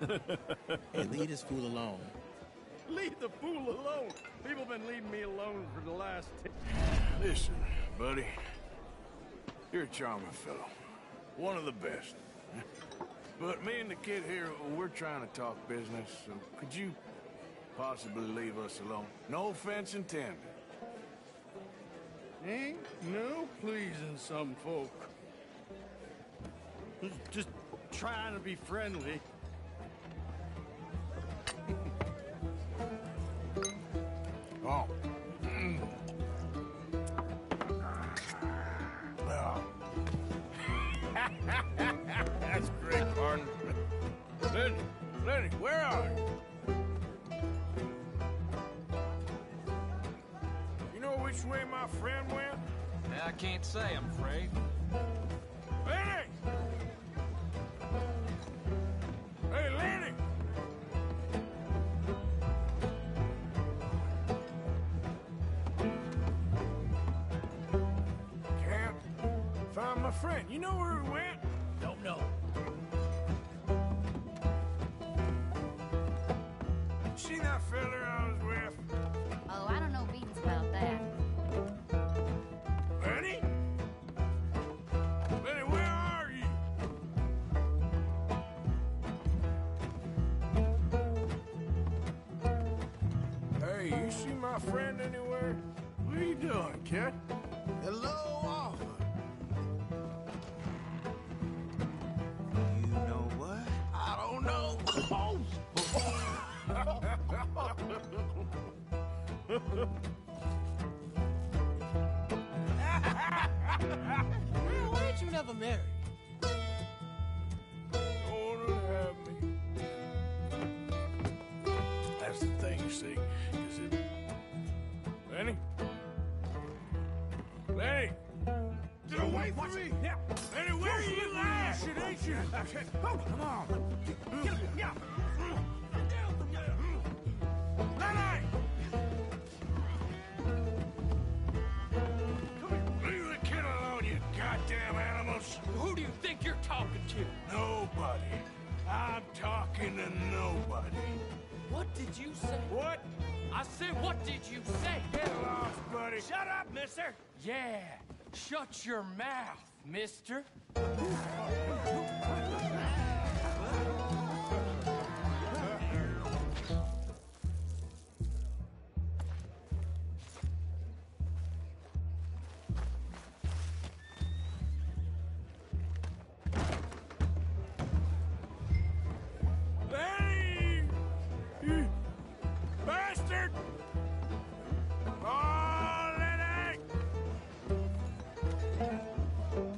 Hey, leave this fool alone. Leave the fool alone. People been leaving me alone for the last... Listen, buddy. You're a charming fellow. One of the best. But me and the kid here, we're trying to talk business, so could you possibly leave us alone? No offense intended. Ain't no pleasing some folk. Just trying to be friendly. Oh. That's great, partner. Lenny, where are you? You know which way my friend went? I can't say, I'm afraid. Lenny! Hey, Lenny! Can't find my friend. You know where he went? Don't know. See that fella I was with? Oh, I don't know beans about that. Lenny? Lenny, where are you? Hey, you see my friend anywhere? What are you doing, kid? Hello, Arthur. You know what? I don't know. Why ain't you never married? Don't have me. That's the thing, you see. Is it... Lenny? Wait for me! Yeah. Lenny, where are you at? Shit, ain't you? Oh, come on. Get him, yeah. Lenny! Leave the kid alone, you goddamn animals. Who do you think you're talking to? Nobody. I'm talking to nobody. What did you say? What? I said, what did you say? Get lost, buddy. Shut up, mister. Yeah, shut your mouth, mister. Lenny! You bastard! Oh, Lenny!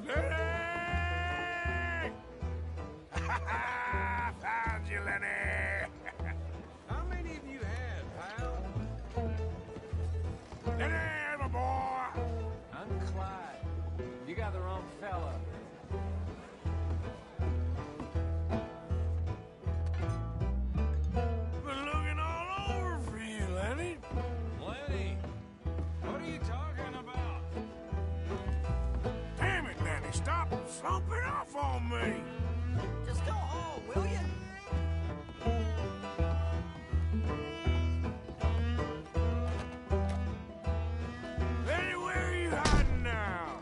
Lenny! Found you, Lenny! How many of you have, pal? Lenny, my boy! I'm Clyde. You got the wrong fella. Been looking all over for you, Lenny. Lenny, what are you talking about? Damn it, Lenny, stop slumping off on me. Just go home, will you? Lenny, where are you hiding now?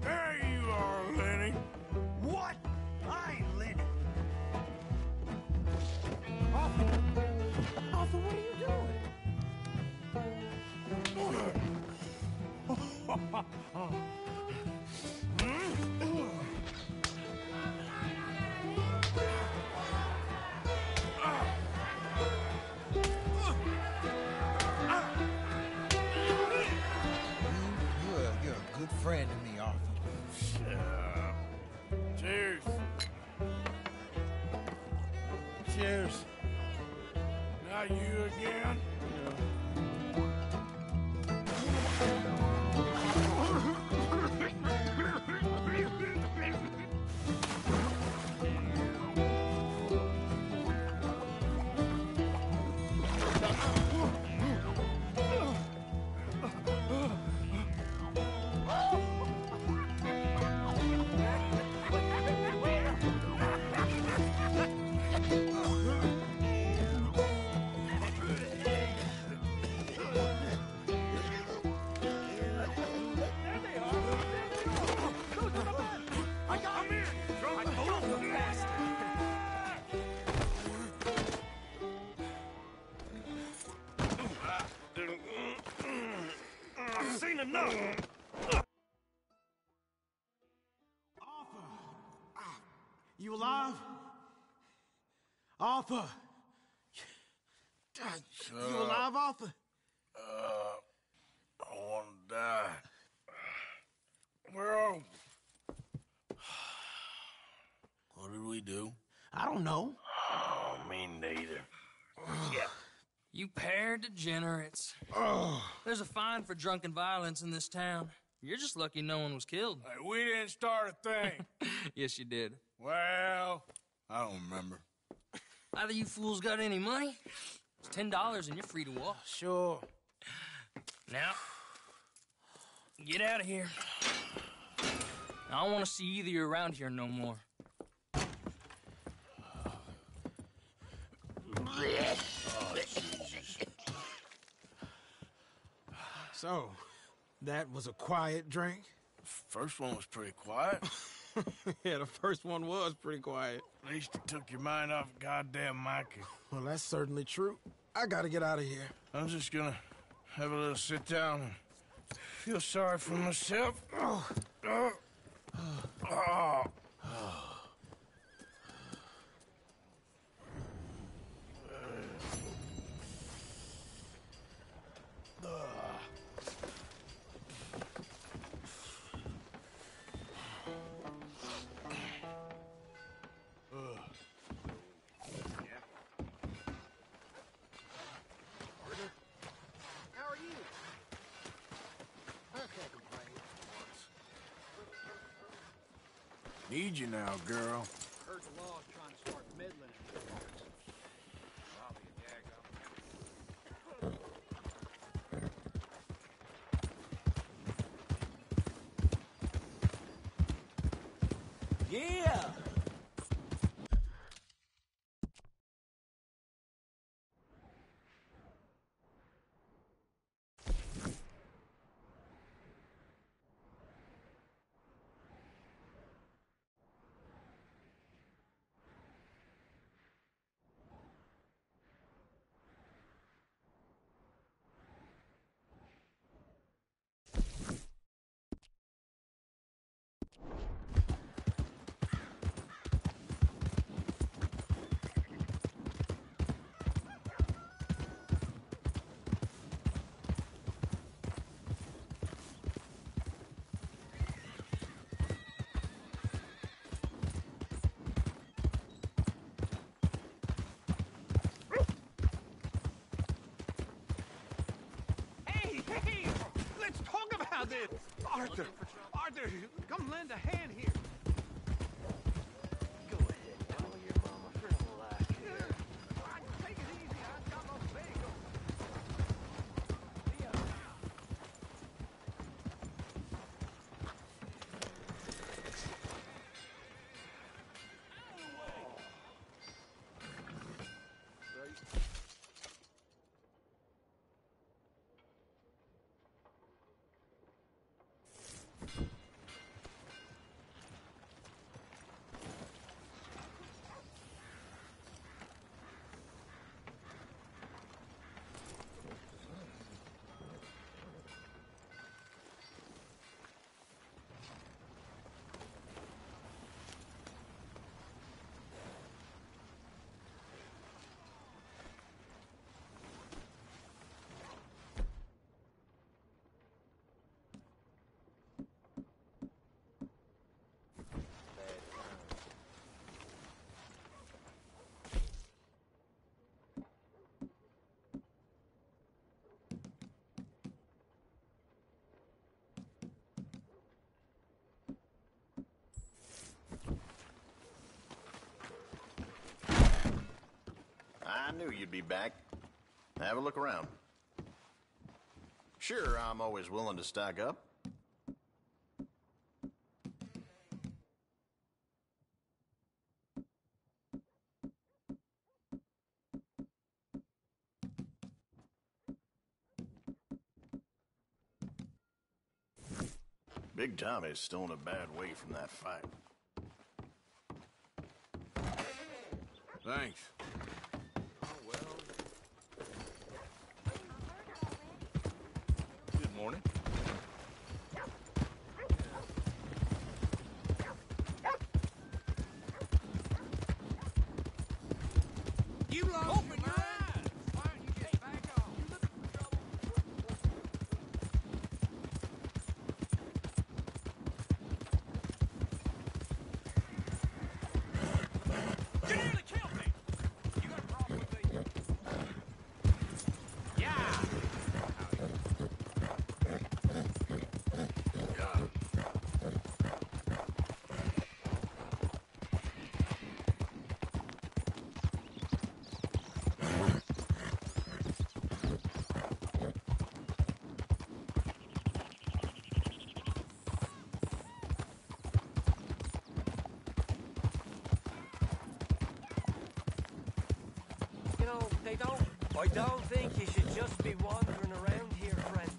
There you are, Lenny. What? I ain't Lenny. Arthur, what are you doing? You're a good friend to me, Arthur. Shut up. Cheers. Cheers. Not you again? I've seen enough. You alive? Arthur! You alive, Arthur? I want to die. Well, what did we do? I don't know. Oh, me neither. Yeah. You pair degenerates. There's a fine for drunken violence in this town. You're just lucky no one was killed. Hey, we didn't start a thing. Yes, you did. Well, I don't remember. Either you fools got any money? It's $10 and you're free to walk. Sure. Now, get out of here. I don't want to see either of you around here no more. Oh, Jesus. So, that was a quiet drink? First one was pretty quiet. Yeah, the first one was pretty quiet. At least it took your mind off goddamn Mikey. Well, that's certainly true. I gotta get out of here. I'm just gonna have a little sit down and feel sorry for myself. Need you now, girl. Heard the law's trying to start meddling in these parts. Probably a daggone. Yeah! Hey, let's talk about this. Arthur, come lend a hand here. Go ahead, tell your mama for a lack here. Take it easy, I've got my bagel. I knew you'd be back. Have a look around. Sure, I'm always willing to stock up. Big Tommy's still in a bad way from that fight. Thanks. Good morning. You lost open your eyes. Why don't you get back on? You looking for trouble? You nearly killed me! You got a problem with me? Yeah! You know, I don't think you should just be wandering around here, friend.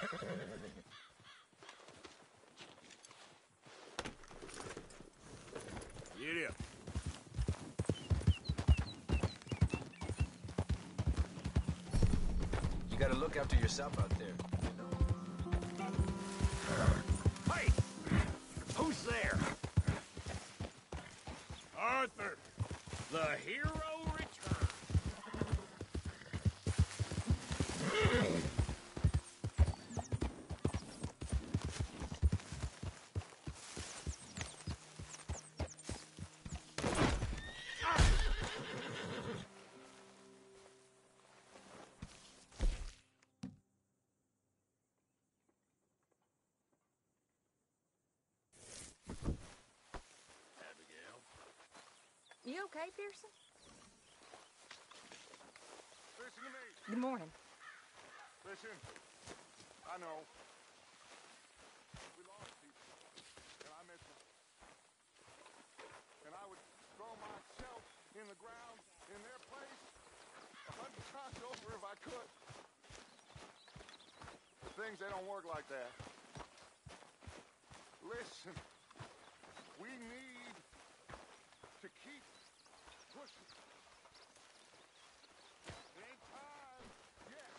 Get up. You gotta look after yourself out there, you know? Hey! Who's there? Arthur! The hero returns. You okay, Pearson? Listen to me. Good morning. Listen. I know. We lost people. And I miss them. And I would throw myself in the ground in their place 100 times over if I could. But things, they don't work like that. Listen. We need to keep pushing. It ain't time yet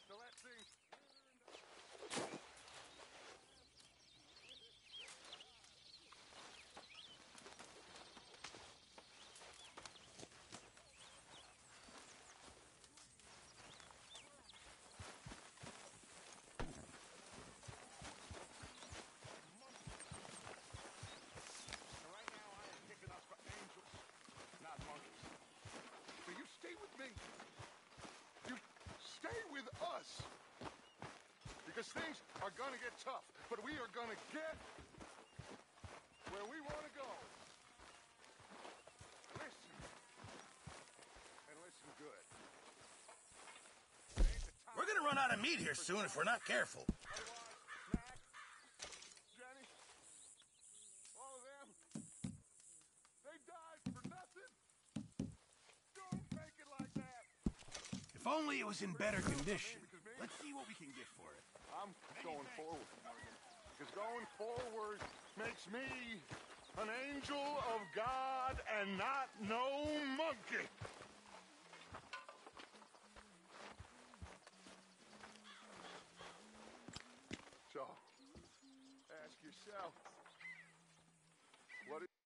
to let things us. Because things are gonna get tough, but we are gonna get where we want to go. Listen. And listen good. We're gonna run out of meat here soon if we're not careful. Mac, Jenny, all of them, they died for nothing. Don't make it like that. If only it was in better condition. Let's see what we can get for it. I'm going forward. Because going forward makes me an angel of God and not no monkey. So, ask yourself, what is